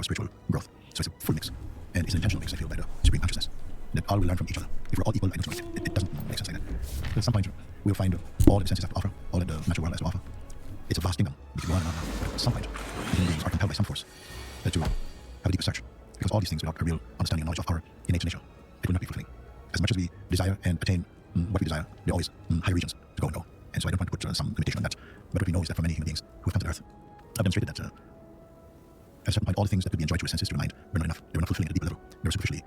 spiritual growth. So it's a full mix, and it's an intentional mix, I feel, by the Supreme Consciousness. That all will learn from each other. If we're all equal, I don't think it doesn't make sense like that. At some point, we'll find all that the senses have to offer, all that the natural world has to offer. It's a vast kingdom. We can go on and on. But at some point, human beings are compelled by some force to have a deeper search. Because all these things without a real understanding and knowledge of our innate nature, it will not be fulfilling. As much as we desire and attain what we desire, there are always higher regions to go and go. And so I don't want to put some limitation on that. But what we know is that for many human beings who have come to Earth, I've demonstrated that at a certain point, all the things that could be enjoyed through the senses, through the mind, were not enough. They were not fulfilling at a deeper level. They were superficially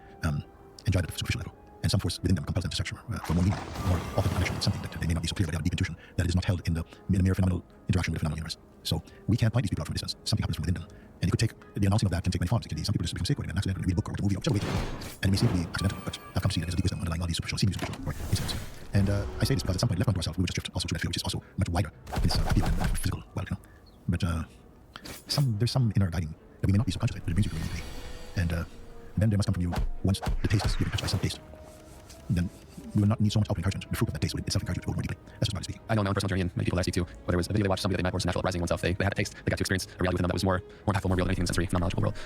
enjoyed at a superficial level. And some force within them compels them to search for more meaning, more ultimate connection with something that they may not be so clear, but they have a deep intuition that it is not held in the mere phenomenal interaction with the phenomenal universe. So we can't point these people out from a distance. Something happens from within them. And it could take, the announcing of that can take many forms. It can be some people just become sick, or an accident, or read a book, or watch a movie, or whichever way it is. And it may seem to be accidental, but I've come to see that there's a deep wisdom underlying all these superficial, seemingly superficial, or incidents. And I say this because at some point, left unto ourselves, we would just drift also to that field, which is also much wider in this field than the physical world, But there's some inner guiding that we may not be so conscious of, but it brings you to where you need to be. And then there must come from you, once the taste is, you've been touched by some taste, then you will not need so much outward encouragement. The fruit of that taste will itself encourage you to go more deeply. That's just broadly speaking. I know in my own personal journey, and many people that I speak to, whether it was a video they watched, somebody that they met, or just natural uprising oneself, they had a taste, they got to experience a reality within them that was more impactful, more real than anything in the sensory, non-knowledgeable world.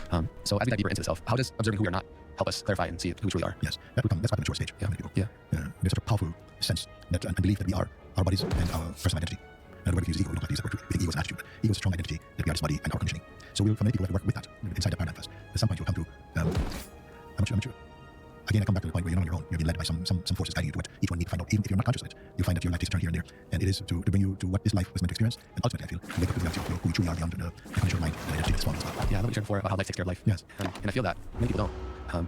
So as we dive deeper into the self, how does observing who we are not help us clarify and see who we truly are? Yes, that's quite the mature stage for many people. Yeah. There's such a powerful sense that and belief that we are our bodies and our personal identity. And the word we use ego, we don't like to use that word. We think ego is an attitude, but ego is a strong identity that we are this body and our conditioning. So for many people, we have to work with that inside that paradigm first. At some point, you'll come to I'm not sure. Again, I come back to the point where you're not on your own. You're being led by some forces guiding you to what each one need to find out. Even if you're not conscious of it, you find that your life takes a turn here and there. And it is to bring you to what this life was meant to experience. And ultimately, I feel, to wake up to the reality of who you truly are beyond the condition of mind and identity that's formed as well. Yeah, I love what you shared before about how life takes care of life. Yes. And I feel that many people don't.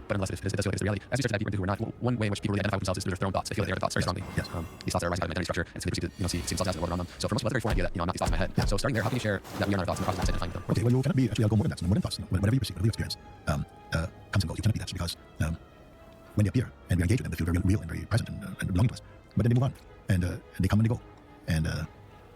But unless it does feel like it's the reality. As we start to dive deeper into who we're not, one way in which people really identify with themselves is through their own thoughts. They feel that they are the thoughts very strongly. Yes. These thoughts are arising out of an identity structure, and so they proceed to see themselves as the world around them. So for most of us, that's a very foreign idea that I'm not these thoughts in my head. Yeah. So starting there, how can you share that we are not our thoughts and the process of identifying them? Okay, well, you cannot be, actually, I'll go more than that. More than thoughts. Whatever you perceive, whatever you experience, comes and goes. You cannot be that because when they appear and we engage with them, they feel very real and very present and belonging to us. But then they move on and they come and they go. And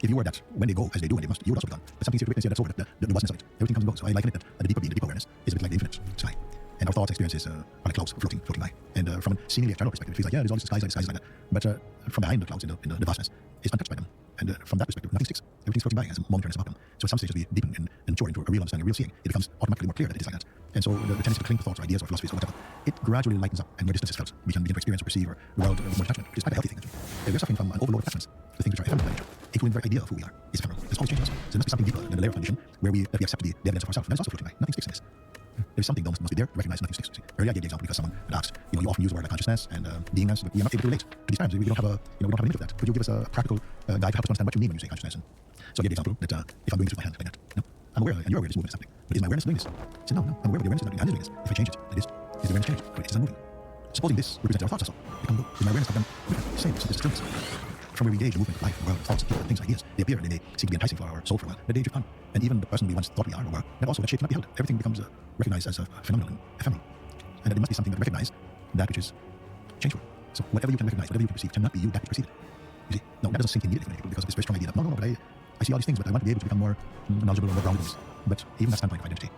if you were that when they go, as they do, and they must, you would also be gone. But something's here to witness, that's over, the vastness of it. Everything comes and goes. So I liken it that the deeper being, the deeper awareness is a bit like the infinite sky. And our thoughts, experiences are like clouds floating by. And from a seemingly external perspective, it feels like, yeah, there's all these skies like that. But from behind the clouds in the vastness, it's untouched by them. And from that perspective, nothing sticks. Everything's floating by, has a momentariness about them. So at some stage, as we deepen and mature into a real understanding, a real seeing, it becomes automatically more clear that it is like that. And so the tendency to cling to thoughts or ideas or philosophies or whatever, it gradually lightens up, and where distance is felt, we can begin to experience or perceive the world with more detachment, which is quite a healthy thing. If we're suffering from an overload of attachments, the things which are ephemeral by nature, even the very idea of who we are is ephemeral. It's always changing us. So there must be something deeper than the layer of condition where we accept the evidence of ourselves. That is also floating by. Nothing sticks in this. There's something that must be there to recognize nothing sticks. Earlier I gave the example because someone had asked, you often use the word like consciousness and beingness, but we are not able to relate to these terms. We don't have a, we don't have an image of that. Could you give us a practical guide to help us understand what you mean when you say consciousness? And so I gave the example that if I'm doing this with my hand like that, I'm aware and you're aware this movement is happening. But is my awareness doing this? I said, no, I'm aware of the awareness is not doing, the hand is doing this. If I change it, it is the awareness changed? It isn't moving. Supposing this represents our thoughts also, they come go. Is my awareness of them same? This is stillness. From where we engage the movement of life, the world, thoughts, people, things, ideas, they appear and they may seem to be enticing for our soul for a while, but they drift on. And even the person we once thought we are or were, that also that shape cannot be held. Everything becomes recognized as a phenomenal and ephemeral. And that there must be something that recognize that which is changeful. So whatever you can recognize, whatever you can perceive, cannot be you that which perceive it. You see? No, that doesn't sink in immediately for many people because of this very strong idea that no, but I see all these things, but I want to be able to become more knowledgeable or more grounded in this. But even that standpoint of identity,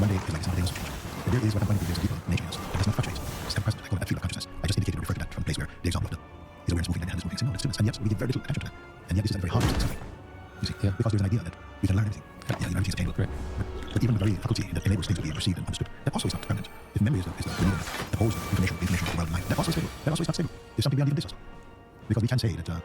one day is like something else will change. But there is what I'm going to do, there's a deeper nature in us that does not fluctuate. It's ever present. I call it that field of consciousness. I just indicated and referred to that from a place where the example of his awareness moving and the hand is moving. So no, it's stillness. And yet we give very little attention to that. And yet this is at the very heart of something. You see? Yeah. Because there's an idea that we can learn everything. Yeah, everything is attainable. Right. But even the very faculty that enables things to be perceived and understood, that also is not permanent. If memory is the medium that holds information of the world and mind, that also is stable. That also is not stable. There's something beyond even this also. Because we can say that, the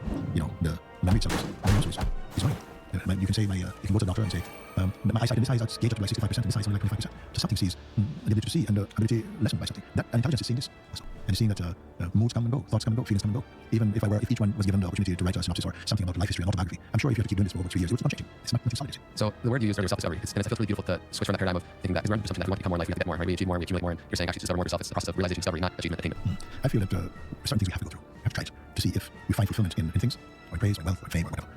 memory itself is running. You can say you can go to the doctor and say, my eyesight in this eye is gauged up to like 65%, in this eye is only like 25%. So something sees the ability to see and the ability lessened by something. That intelligence is seeing this also. And it's seeing that moods come and go, thoughts come and go, feelings come and go. Even if each one was given the opportunity to write a synopsis or something about life history and autobiography, I'm sure if you have to keep doing this for over 3 years, it's not changing. It's nothing solid. So the word you used earlier, self-discovery, it feels really beautiful to switch from that paradigm of thinking that, because we're under something that we want to become more life, we have to get more, right? We achieve more, we accumulate more, and you're saying actually to discover more of yourself, it's the process of realization, discovery, not achievement, attainment. I feel that certain things we have to go through. We have to try it to see if we find fulfillment in things, or in praise, or wealth, or fame, or whatever.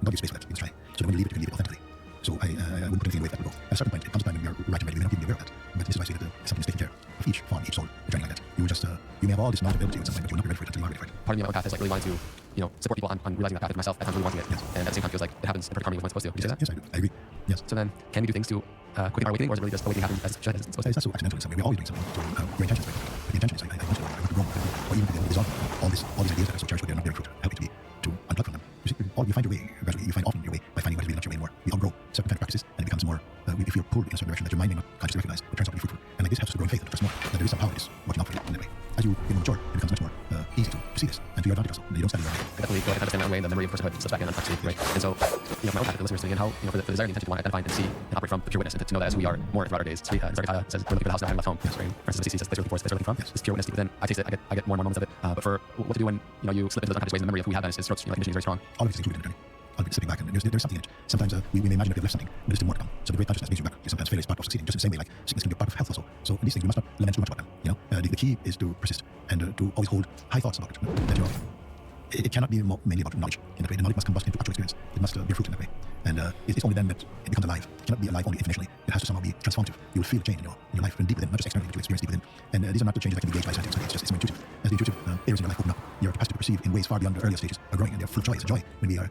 Not be space for that. You can try. So when you leave it, you can leave it authentically. So I wouldn't put anything away that will go. At a certain point, it comes a time when we are right and ready. We may not even be aware of that. But this is why I say that something is taking care of each form, each soul, a journey like that. You will just, you may have all this knowledge ability at some point, but you will not be ready for it until you are ready for it. Part of me, my own path is like really wanting to, support people on realizing that path with myself. At times really wanting it. Yes. And at the same time feels like it happens in perfect harmony with what it's supposed to. Would you say that? Yes, I do. I agree. Yes. So then, can we do things to quicken our awakening, or is it really just awakening happens as it's supposed to? It's not so accidental in some way. We're always doing something to great intentions. But the intention is like, I want to grow, or even to dissolve all these ideas that are so cherished, but they're not bearing fruit. Help it to unplug from them. You see, you find your way gradually. You find often your way by finding what is really not your way anymore. We all grow certain kind of practices, and it becomes more. We feel pulled in a certain direction that your mind may not consciously recognize what turns out to be fruitful. And like this helps us to grow in faith and trust more that there is some power that is watching out for you in that way. As you get more mature, it becomes much more easy to see this and to your advantage also. You don't stand in your way. I definitely feel like I understand that way, and the memory of personhood slips back in unconsciously, right? And so, you know, for my own path, the listeners and how, you know, for the desire and the intention to want to identify and see and operate from the pure witness, and to know that as who we are more throughout our days. Zargataya says, we're looking for the house that I haven't left home. Yes, right. For instance, the CC says, the place we're looking from. Yes. This pure witness deep within. I taste it, I get more and more moments of it. But for what to do when, you know, you slip into those unconscious ways, and the memory of who we have done is, you know, like, conditioning is very strong. All of these things included in the journey. I'll be stepping back, and there's something in it. Sometimes we may imagine that we've left something, but there's still more to come. So the great consciousness brings you back. Sometimes failure is part of succeeding, just in the same way like sickness can be part of health also. So these things, you must not lament too much about them. You know, the key is to persist and to always hold high thoughts about it. That you're, it cannot be mainly about knowledge in that way. The knowledge must combust into actual experience. It must bear fruit in that way. And it's only then that it becomes alive. It cannot be alive only informationally. It has to somehow be transformative. You will feel a change in your life from deep within, not just externally, but you experience deep within. And these are not the changes that can be gauged by science. It's more intuitive. As the intuitive areas in your life open up, your capacity to perceive in ways far beyond the earlier stages are growing, and they're full of joy. It's a joy when we are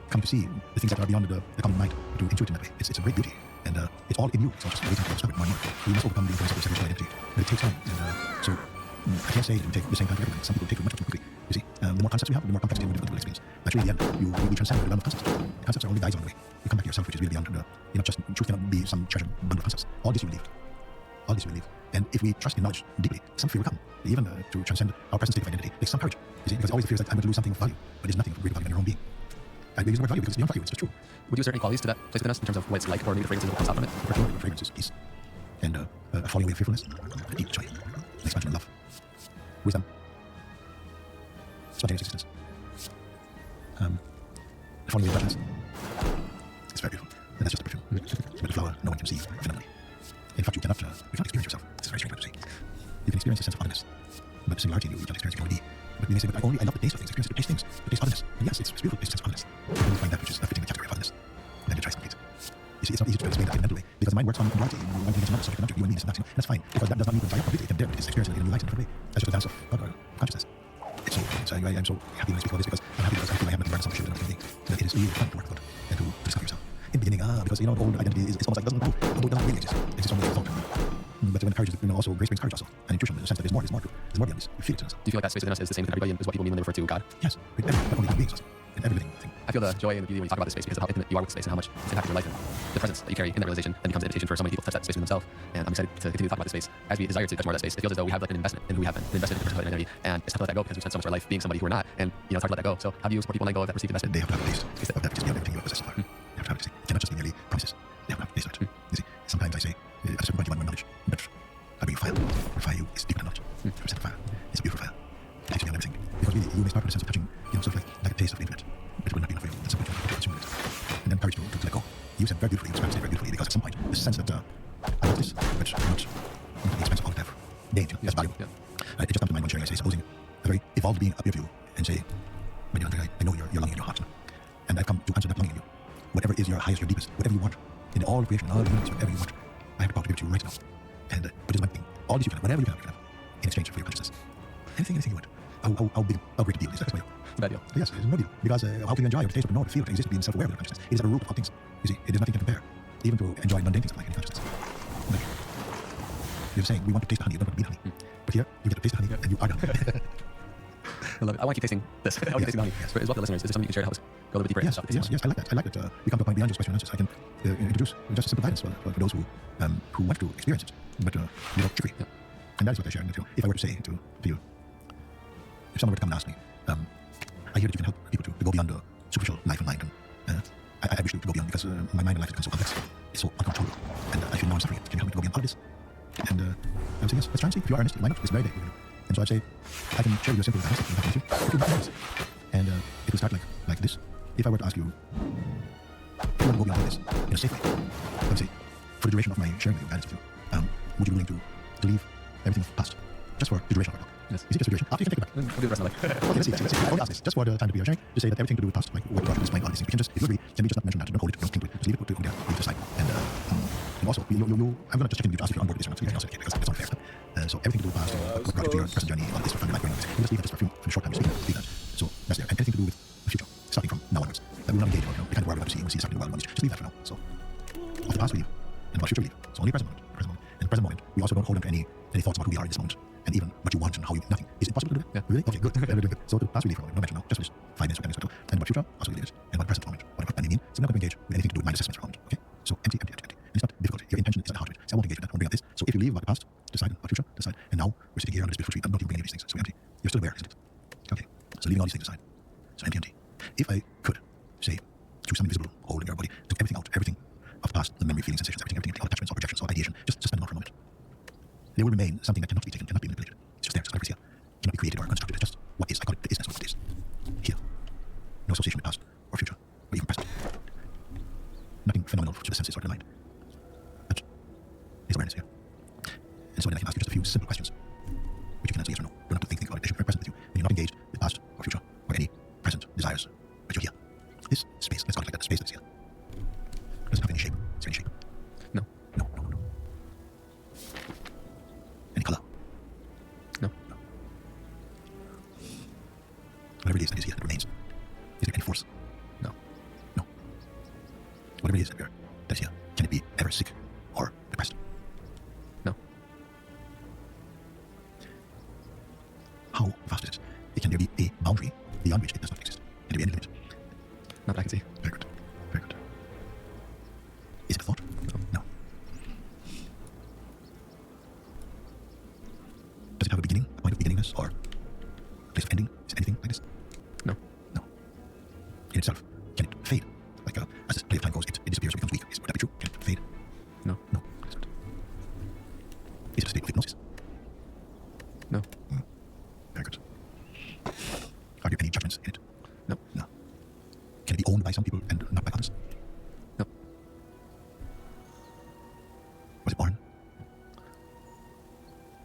coming to see the things that are beyond the common mind, to intuit in that way. It's a great beauty, and it's all in you. It's all just waiting to discover it more and more. We must overcome the influence of the separation identity, but it takes time. And so I can't say it will take the same time for everyone. Some people take it much more quickly. You see, the more concepts we have, the more complexity and difficult experience. Actually, in the end, you transcend the realm of concepts. Concepts are only guides on the way. You come back to yourself, which is really beyond the. You're not just truth cannot be some treasure bundle of concepts. All this you believe. All this you believe. And if we trust in knowledge deeply, some fear will come. Even to transcend our present state of identity takes some courage. You see, because always the fear is that I'm going to lose something of value, but there's nothing of great value in your own being. I use the word value because it's beyond value. It's just true. Would you assert any qualities to that place within us in terms of what it's like, or maybe the fragrances that comes out from it? For sure, fragrance is peace, and a falling away of fearfulness, a deep joy, an expansion of love, wisdom, spontaneous existence, a falling away of judgments. It's very beautiful, and that's just a perfume. But the flower, no one can see phenomenally. In fact, you cannot experience yourself. It's very strange to say. You can experience a sense of otherness, but singularity you can't experience. You can only be. But we may say, but I love the taste of things, experience to taste things, to taste otherness. And yes, it's beautiful, it's a sense of otherness. But when you find that which is fitting the category of otherness, then your choice complete. You see, it's not easy to explain that in a mental way, because the mind works on duality. One thing against another, so you and me, this and that. You know, that's fine, because that does not mean desire completely. It can dare, it is experiencing it in a new light, in a different way. That's just a dance of God or consciousness. It's so, I'm so happy when I speak about this, because I'm happy because I feel I have nothing to learn some shit and everything. That it is really fun to work with God and to discover yourself. In the beginning, because, you know, old identity is almost like it doesn't move, although it doesn't really exist. It exists only as a thought. But when courage is, you know, also grace brings courage also. And intuition, in the sense that there's more beyond this. You feel it in us. Do you feel like that space within us is the same as everybody, and is what people mean when they refer to God? Yes, with every, not only human beings also. In every living thing. I feel the joy and the beauty when you talk about this space because of how intimate you are with space and how much it's impacted your life, and the presence that you carry in that realization then becomes an invitation for so many people to touch that space within themselves. And I'm excited to continue to talk about this space. As we desire to touch more of that space, it feels as though we have like an investment in who we have been, an investment in personhood and identity, and it's tough to let that go because we spent so much of our life being somebody who we're not, and you know, it's hard to let that go. So how do you support people letting go of that perceived investment? They have to have a taste of that which is beyond everything you have possessed so far. You have to have a taste. It cannot just be merely promises. They have to have a taste of it. You see, sometimes I say, at a certain point you want more knowledge, but how do you fire? Fire you is deeper than knowledge. Represent fire. It's a beautiful fire. It takes beyond everything. Because really, you may start with a sense of touching, you know, sort of like a taste of the infinite, but it will not be enough for you. At some point you have to consume it. And then courage to let go. You said very beautifully, you described it very beautifully, because at some point, this sense that I love this, but not at the expense of all that I have gained, you know, that's value. It just comes to mind when sharing, I say, supposing a very evolved being appear to you and say, my dear Andre, I know you're longing in your heart, and I've come to answer that longing in you. Whatever is your highest, your deepest, whatever you want, in all creation, all the universe, whatever you want, I have the power to give it to you right now. And but it's one thing, all these you can have, whatever you can have, in exchange for your consciousness. Anything you want. How great a deal is that? It's a bad deal. Yes, it's no deal. Because how can you enjoy or taste or know or feel or exist being self-aware of your consciousness? It is at the root of all things. You see, it is nothing to compare, even to enjoy mundane things like any consciousness. Like, you're saying we want to taste honey, you don't want to be honey. But here, you get to taste honey and you are honey. I love it. I want to keep tasting this. I want to keep tasting the honey. Yes. As well for the listeners, is there something you can share to help us go a little bit deeper? Yes, I like that. I like that we come to a point beyond just question and answers. I can introduce just a simple guidance for those who want to experience it, but without trickery. Yeah. And that is what I share with you. If I were to say to you, if someone were to come and ask me, I hear that you can help people to go beyond the superficial life and mind, and I wish to go beyond because my mind and life has become so complex, it's so uncontrollable, and I feel now I'm suffering. Can you help me to go beyond all of this? And I would say yes, let's try and see. If you are earnest, why not? This very day. And so I'd say, I can share with you a simple guidance that can help you. And it will start like this. If I were to ask you, if you want to go beyond all this in a safe way, I would say, for the duration of my sharing with you guidance with you, would you be willing to leave everything past, just for the duration of our talk? Yes. Is it just a duration? After you can take it back. We'll do the rest of my life. Okay, let's see. I only ask this, just for the time to be sharing, to say that everything to do with past, like what brought you to this point, all these things, we can just, if you agree, can we just not mention that, don't hold it, don't cling to it, just leave it to there, leave it aside. And also, I'm going to just check in with you to ask if you're on board with this or not, so you can also because it's unfair. So everything to do with past, what brought you to your present journey, all this from your life, you can just leave that just for a short time, just leave that. So that's there. And anything to do with the future, starting from now onwards, that we will not engage in, the kind of world we want to see, we see something in the world we want to see, just leave that for now. So, of the past we leave, and about the future we leave. So only present moment. In the present moment, we also don't hold on to any thoughts about who we are in this moment. And even what you want and how you, nothing. Is it possible to do that? Yeah. Really? Okay, good. Really good. So the past we leave for a moment, no mention now, just for this 5 minutes or 10 minutes or so. And about future, also we leave it. And about the present moment, what that may mean. So we're not going to engage with anything to do with mind assessments for a moment, okay? So empty. And it's not difficult. Your intention is not hard to it. So I won't engage engage with that. I won't bring up this. So if you leave about the past, decide about the future, decide. And now we're sitting here under this beautiful tree. I'm not even bringing any of these things. So we're empty. You're still aware, isn't it? Okay. So leaving all these things aside. So empty, empty. If I could say through some invisible hole in your body, took everything out, everything of the past, the memory, feelings, sensations, everything, all attachments, all projections, all ideation, just spend it out for a moment. There will remain something that cannot be taken, cannot be manipulated. It's just there, it's here. Cannot be created or constructed. It's just what is. I call it the isness of what is. Here. No association with past or future or even present. Nothing phenomenal to the senses or the mind. But there's awareness here. And so then I can ask you just a few simple questions, which you can answer yes or no. You don't have to think about it. They should be present with you. When you're not engaged with past or future or any present desires, but you're here. This space, let's call it like that, the space that's here. Does it have any shape? Is there any shape? No. No, no, no, no. Any color? No. No. Whatever it is that is here, that remains. Is there any force? No. No. Whatever it is that is here, can it be ever sick or depressed? No. How vast is it? Can there be a boundary beyond which it does not exist? Can there be any limit? Not that I can see. Very good. Very good. Is it a thought? No. No. Does it have a beginning, a point of beginningness, or a place of ending? Is it anything like this? No. No. In itself, can it fade? Like as the play of time goes, it disappears or becomes weak. Would that be true? Can it fade? No. No. It isn't. Is it a state of hypnosis? No. Very good. Are there any judgments in it? No. No. Can it be owned by some people and not by others? No. Was it born?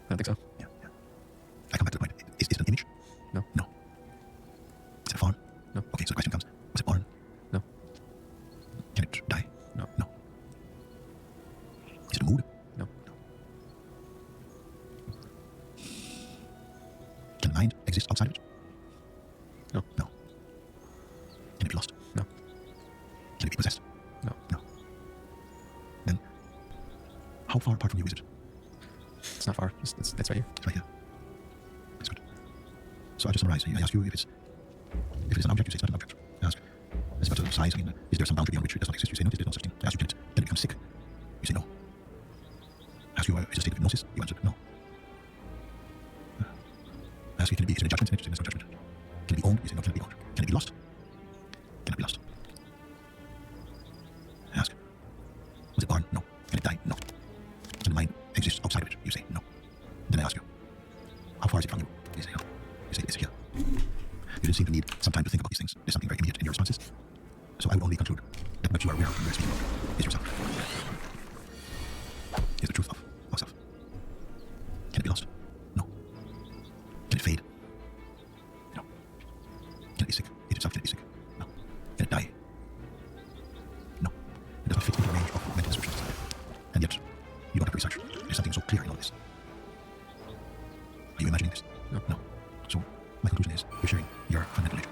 I don't think so. Yeah, yeah. I come back to the point. Is it an image? No. No. Is it a form? No. Okay, so the question comes, was it born? No. Can it die? No. No. Is it a mood? No. No. Can the mind exist outside of it? No. No. Can it be lost? No. Can it be possessed? No. No. Then, how far apart from you is it? It's not far. It's right here. It's right here. That's good. So I just summarize. I ask you if it's an object, you say it's not an object. I ask, is it about the size? I mean, is there some boundary beyond which it does not exist? You say no, there's no such thing. I ask you, can it become sick? You say no. I ask you, is it a state of hypnosis? You answer no. I ask you, is it a judgment in it? You say there's no judgment. Can it be owned? You say no, can it be owned? Can it be lost? Can it be lost? I ask, was it born? No. Can it die? No. Can the mind exist outside of it? You say no. Then I ask you, how far is it from you? You say no. You say, is it here? You didn't seem to need some time to think about these things. There's something very immediate in your responses. So I will only conclude that what you are aware of when you are speaking is yourself. Is the truth of yourself. Can it be lost? No. Can it fade? No. Can it be sick? Is itself, can it be sick? No. Can it die? No. It does not fit into the range of mental descriptions. And yet, you don't have to research. There's something so clear in all this. Are you imagining this? No. No. So, my conclusion is, you're sharing your fundamental nature.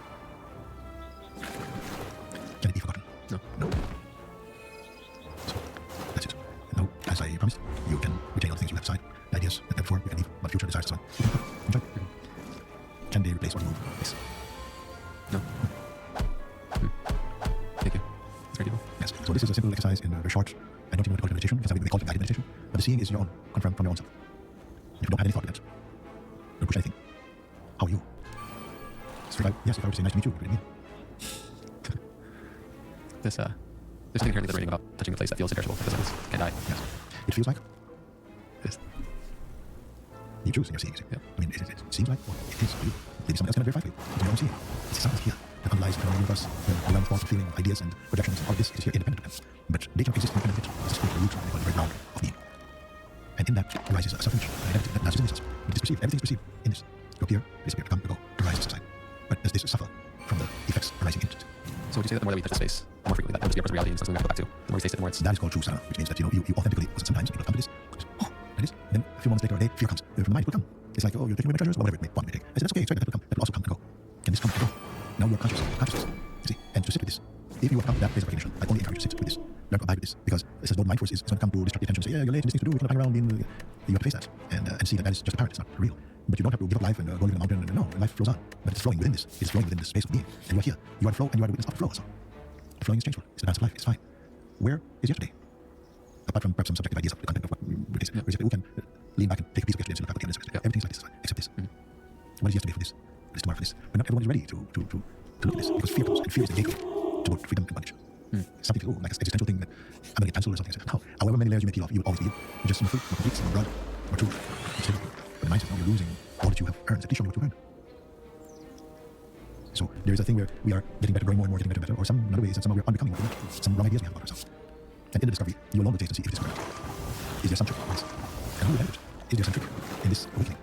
Can it be forgotten? No. No. So, that's it. Now, as I promised, you can retain all the things you left aside, the ideas that before you can leave, but future desires aside. You can enjoy. Can they replace or remove this? No. Thank you. It's very beautiful. Yes. So this is a simple exercise in a very short, I don't even want to call it meditation, because we call it guided meditation, but the seeing is your own, confirmed from your own self. If you don't have any thought in it, don't push anything. How are you? Yes, if I were to say nice to meet you, what would it mean? There's something inherently liberating about touching a place that feels imperishable, because it can die. Yes. It feels like Yes. you choose in your seeing. Yeah. I mean, it seems like, well, it is for you. Maybe someone else can verify for you. It's your own seeing. It's something here that underlies the universe, the realm of thought, feeling, ideas, and projections. All this is here independent of them. But they cannot exist independent of it. It's a spiritual root, the very ground of being. And in that arises a self-image, an identity that narcissism is. It is perceived. Everything is perceived in this. To appear, disappear, to come, to go, to rise, to subside. But does this suffer from the effects arising in it? So would you say that the more that we touch the space, the more frequently that will just be a personal reality and something we have to go back to? The more we taste it, the more it's... That is called true sana, which means that, you authentically, sometimes people come to this, oh, that is, then a few moments later, a day, fear comes. From the mind, it will come. It's like, oh, you're taking away my treasures, or whatever it may want me to take. I said, that's okay, it's right, that will also come and go. Can this come and go? Now you're consciousness, you see, and to sit with this. If you have come to that place of recognition, I only encourage you to sit with this, learn to abide with this, because this is what mindfulness is. It's going to come to distract the attention, say, yeah, you're late, there's things to do, you're going to hang around, you have to face that, and see that that is just a parrot, it's not real. But you don't have to give up life and go live in a mountain, no, life flows on, but it's flowing within this, it's flowing within this space of being, and you are here, you are the flow, and you are the witness of the flow also. The flowing is changeful, it's the dance of life, it's fine. Where is yesterday? apart from perhaps some subjective ideas of the content of what it is, who can lean back and take a piece of yesterday and look back at the other. Everything's like this, except this. What is yesterday for this? What is tomorrow for this? But not everyone is ready to look at this, because fear comes, and fear is the gateway to both freedom and bondage. Something to go, like an existential thing that I'm going to get cancelled or something. No, however many layers you may peel off, you will always be just some fruit, more complete, some blood, more truth. But the mindset, now you're losing all that you have earned. At least show me what you've earned. So there is a thing where we are getting better, growing more and more, getting better and better, or some another way is that somehow we're unbecoming more, some wrong ideas we have about ourselves. And in the discovery, you alone will taste and see if it is correct. Is there some truth in this? And who will benefit? Is there some truth in this awakening?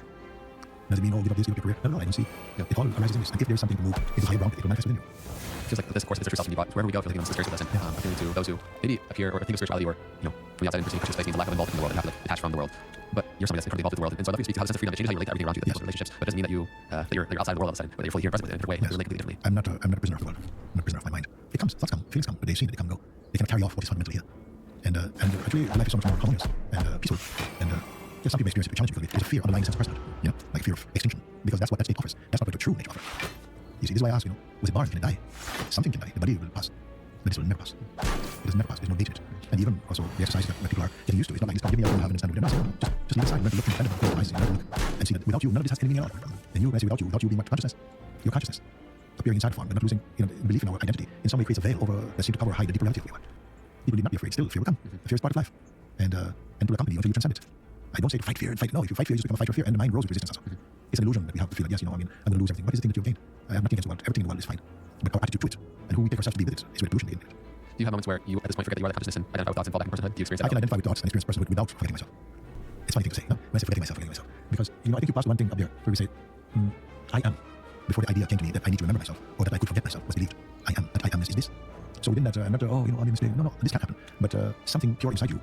Does it mean, oh, give up this, give up your career? No, I don't see. It all arises in this. And if there is something to move into higher ground, it will manifest within you. It feels like this course is true self can be brought wherever we go. I feel like it's a spiritual lesson. Appealing to those who maybe appear or think of spirituality or, from the outside in perceiving conscious space means a lack of involvement in the world and have to detach from the world. But you're somebody that's incredibly involved with the world. And so I'd love you to speak to how the sense of freedom that changes how you relate to everything around you, the relationships. But it doesn't mean that you're outside of the world all of a sudden, whether you're fully here and present with it in a different way, you're relating completely differently. I'm not a prisoner of the world. I'm a prisoner of my mind. It comes, thoughts come, feelings come, but they've seen it, they come and go. They can carry off what is fundamentally here. And actually, life is so much more harmonious and peaceful. And some people experience it challenging because there's a fear underlying the sense of personhood, like fear of extinction, because that's what that state offers. That's not what the true nature offers. You see, this is why I ask, was it born? Can it die? Something can die. The body will pass. But this will never pass. It doesn't never pass. There's no date in it. And even also the exercises that people are getting used to, it's not like this, give me a have an understanding. No, just leave it aside. Learn to look independent, close your eyes, learn to look and see that without you, none of this has any meaning at all. And you, when I say without you being my consciousness, your consciousness appearing inside form, but not losing belief in our identity, in some way creates a veil over that seems to cover or hide the deeper reality of who we are. People need not be afraid. Still, fear will come. Fear is part of life. And it will accompany you until you transcend it. I don't say to fight fear and fight. No, if you fight fear, you just become a fighter of fear, and the mind grows with resistance also. It's an illusion that we have to feel like, yes, I'm going to lose everything. What is the thing that you've gained? I have nothing against the world. Everything in the world is fine. But our attitude to it, and who we take ourselves to be with it, is where the pollution begins. Do you have moments where you, at this point, forget that you are that consciousness and identify with thoughts and fall back in personhood? Do you experience that? I can identify with thoughts and experience personhood without forgetting myself. It's a funny thing to say, no? When I say forgetting myself. Because, I think you passed one thing up there where we say, I am. Before the idea came to me that I need to remember myself, or that I could forget myself, was believed. I am. That I am is this. So within that, I'm not, I made a mistake. No, this can't happen. But something pure inside you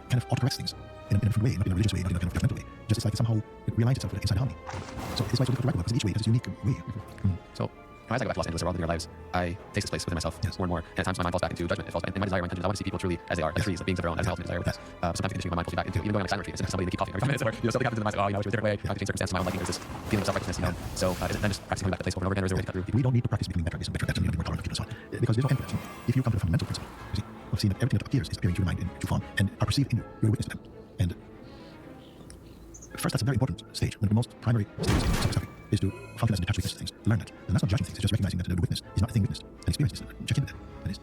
kind of auto-corrects things in a different way, not in a religious way, not in a kind of judgmental way. Just it's like it somehow realigns itself with inside harmony. So it's why it's so difficult to write about, because each way has a unique way. So as I go back to Los Angeles or all in our lives, I taste this place within myself more and more. And at times my mind falls back into judgment. It falls back, and my desire, my intention, I want to see people truly as they are, as trees, as beings of their own, as health and desire. Sometimes the conditioning of my mind pulls me back into even going on a silent retreat, it's somebody to keep coughing every 5 minutes, or something happens in the mind, I wish it was a different way. I can change circumstances to my own liking. There's this feeling of self-righteousness, So is it then just practicing coming back to that place over and over again, or is there a way to cut through? We don't need to practice becoming better, better, more tolerant of people, and so on, because there's no end to that. If you come to the fundamental principle, you see, of seeing that everything that appears is appearing through your mind in true form and are perceived in you, you're a witness to them. And first, that's a very important stage. One of the most primary stages in self-discovery is to function as a detached witness to things, learn that. And that's not judging things, it's just recognizing that the witness is not a thing witnessed, and experience this, check in with that is.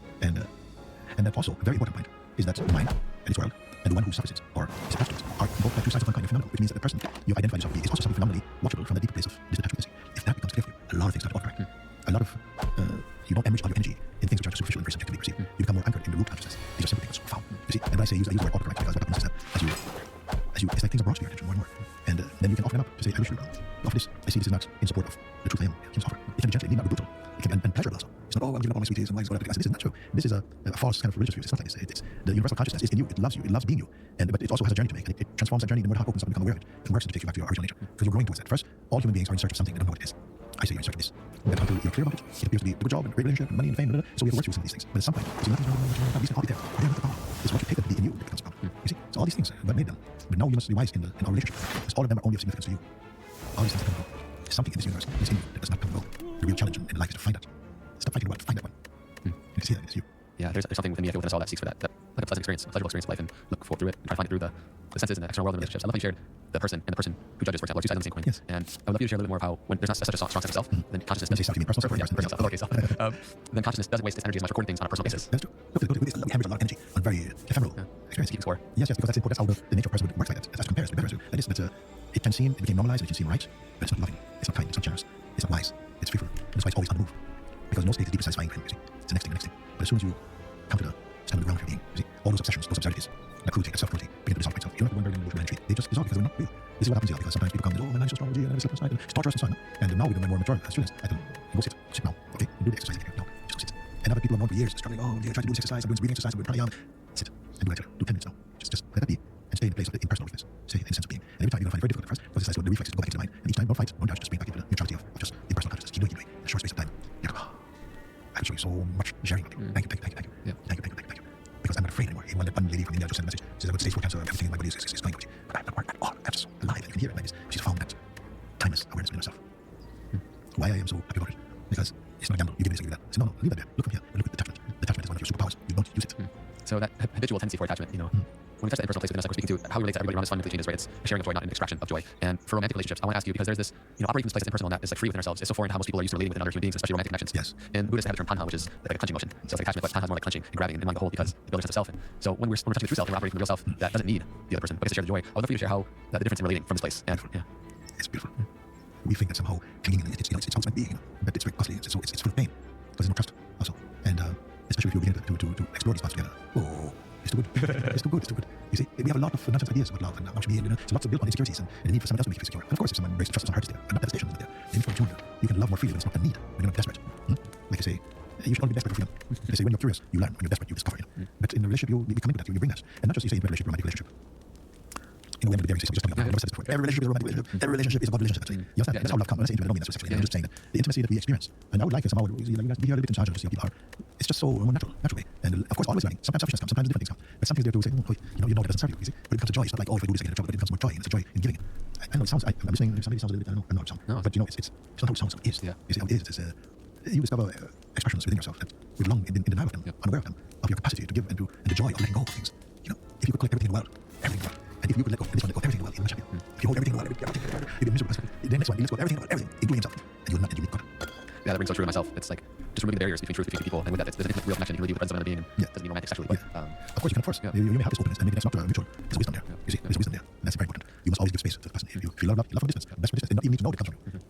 And that also, a very important point, is that the mind and its world, and the one who suffers it, or is attached to it, are both like two sides of one kind of phenomenon, which means that the person you identify yourself to be is also something phenomenally watchable from the deeper place of this detached witnessing. If that becomes clear for you, a lot of things start to autocorrect. A lot of, you don't enrich all your energy in things which are superficial and very subjectively perceived. You become more anchored in the root consciousness. These are simple things, profound. You see, and when I use the word autocorrect, because what happens is that it's like things are brought to your attention more and more. And then you can offer them up to say, I wish you would offer this. I see this is not in support of the truth I am. You can offer. It can be gentle, it need not be brutal. It can be and pleasurable also. It's not, I'm giving up all my sweeties and whatever. This is not true. This is a false kind of religious view. It's not like this. It's the universal consciousness is in you. It loves you. It loves being you. But it also has a journey to make. And it transforms that journey the more the heart opens up and become aware of it. It works to take you back to your original nature. Because you're growing towards that. First, all human beings are in search of something. They don't know what it is. I say you're in search of this. But until you're clear about it, it appears to be a good job and great relationship and money and fame. So we have to work through some of these things. But at some point, you see, nothing's wrong. These things are already there. They're not the problem. It's what you take them to be in you that becomes the problem. You see? So all these things, God made them. But now you must be wise in our relationship. Because all of them are only of significance to you. All these things that come and go. There's something in this universe that's in you that does not come and go. The real challenge in life is to find that. Stop fighting the world, find that one. You can see that it's you. Yeah, there's something within me, I feel, within us all that seeks for that like a pleasant experience, a pleasurable experience of life, and look forward through it and try to find it through the senses and the external world and relationships. I love how you shared the person and the person who judges, for example, are two sides of the same coin. Yes. And I would love you to share a little bit more of how, when there's not such a strong sense of self, then consciousness doesn't self, you mean personal self or personal self? Lowercase self. Then consciousness doesn't waste its energy as much recording things on a personal basis. That's true. We hemorrhage a lot of energy on very ephemeral experience. Keeping score. Yes, because that's important. That's how the nature of personhood works like that. That's compares to better. That is, but it can seem, it became normalized, it can seem right, but it's not loving, it's not kind, it's not generous, it's not wise, it's fearful. That's why it's always on the move. Because no state is deeply satisfying for him, you see. It's the next thing. But as soon as you come to the stand of the ground of your being, you see, all those obsessions, those absurdities, that cruelty, that self-cruelty, begin to dissolve by itself. You don't have to wonder and retreat. They just dissolve because they're not real. This is what happens here, because sometimes people come and oh, man, I just astrology, and I slept last night, and it's torturous and so on. And now we become more mature as students. I tell them, go sit now, okay? You do the exercise now, just go sit. And other people have known for years, struggling, oh, yeah, try to do this exercise, I'm doing breathing exercise, I'm doing pranayama. Sit and do that. Do 10 minutes now. Just let that be. And stay in the place of the impersonal witness. Stay in the sense of being. And every time you're going to find it very difficult at first, because it's like the reflexes go back into the mind. And each time, don't fight, don't judge, just bring back into the neutrality of just impersonal consciousness. Keep doing. In a short space of time. You're like, oh, I'm showing so much sharing about you. Thank you. Yeah. Thank you. Because I'm not afraid anymore. Even one lady from India just sent a message. She said, I got stage 4 cancer, everything in my body is going to but I'm not worried at all. I'm just alive. You can hear it like this. She's found that timeless awareness within herself. Why I am so happy about it? Because it's not a gamble. You give me this, I give you that. I said, no, leave that there. Look from here. Look at detachment. Detachment is one of your superpowers. You don't use it. So that habitual tendency for attachment, when we touch around this fundamentally changes, right? It's a sharing of joy, not an extraction of joy. And for romantic relationships, I want to ask you, because there's this, operating from this place that's impersonal, that is like free within ourselves. It's so foreign to how most people are used to relating with other human beings, especially romantic connections. Yes. And Buddhists have the term tanha, which is like a clenching motion. So it's like attachment, but tanha is more like clenching and grabbing and wanting to hold because it builds a sense of self. And so when we're touching the true self and we're operating from the real self that doesn't need the other person, but gets to share the joy, I would love for you to share how the difference in relating from this place. And yeah. It's beautiful. We think that somehow clinging, it's how it's meant to be, but it's very costly. It's full of pain. There's no trust also, and especially if you begin to explore these paths together. Oh, it's too good. It's too good. It's too good. You see, we have a lot of nonsense ideas about love and how it should be, so lots of built on insecurities and the need for someone else to make you feel secure. And of course, if someone breaks trust, some hurt is there, but not devastation is there. The need for opportunity. You can love more freely when it's not a need, when you're not desperate. Like I say, you should only be desperate for freedom. They say when you're curious, you learn. When you're desperate, you discover. But in a relationship, you become into that. You bring that, and not just you say in a relationship, romantic relationship. You know, when just coming up, I've never said this before. Every relationship is a romantic relationship. Every relationship is about relationship. Actually, you understand? That's how love comes. When I say intimate, I don't mean that sexually. I'm just saying that the intimacy that we experience, and I would like it somehow. We hear a little bit in charge of people are. It's just so more natural way. And of course, always learning. Sometimes selfishness comes. Sometimes different things come. But some things there to say, you know that doesn't serve you. You see, but it becomes a joy. It's not like, if I do this, I get a joy. But it becomes more joy. And it's a joy in giving it. I know it sounds. I'm listening. Somebody sounds a little bit. I don't know what it sounds. But you know, it's not how it sounds. It is. Yeah. You see how it is. It's you discover expressions within yourself that we belong in denial of them, unaware of them, of your capacity to give and the joy of letting go of things. You know, if you could collect everything in the world, everything in the world. And if you could let go of this one, let go of everything in the world, you'd be much happier. If you hold everything in the world, you'd be a miserable person. Then next one, you let go of everything about everything, including himself, and you'll not, and you'll be God. Yeah, that rings so true to myself. It's like just removing the barriers between truth between people, and with that, there's an intimate, real connection. You can really be with the presence of another being, and it doesn't mean romantic sexually, but of course you can force. You may have this openness, and maybe that's not mutual. There's wisdom there. You see, there's wisdom there. And that's very important. You must always give space to the person. If you love from distance, best from distance, and not even need to know it comes from you.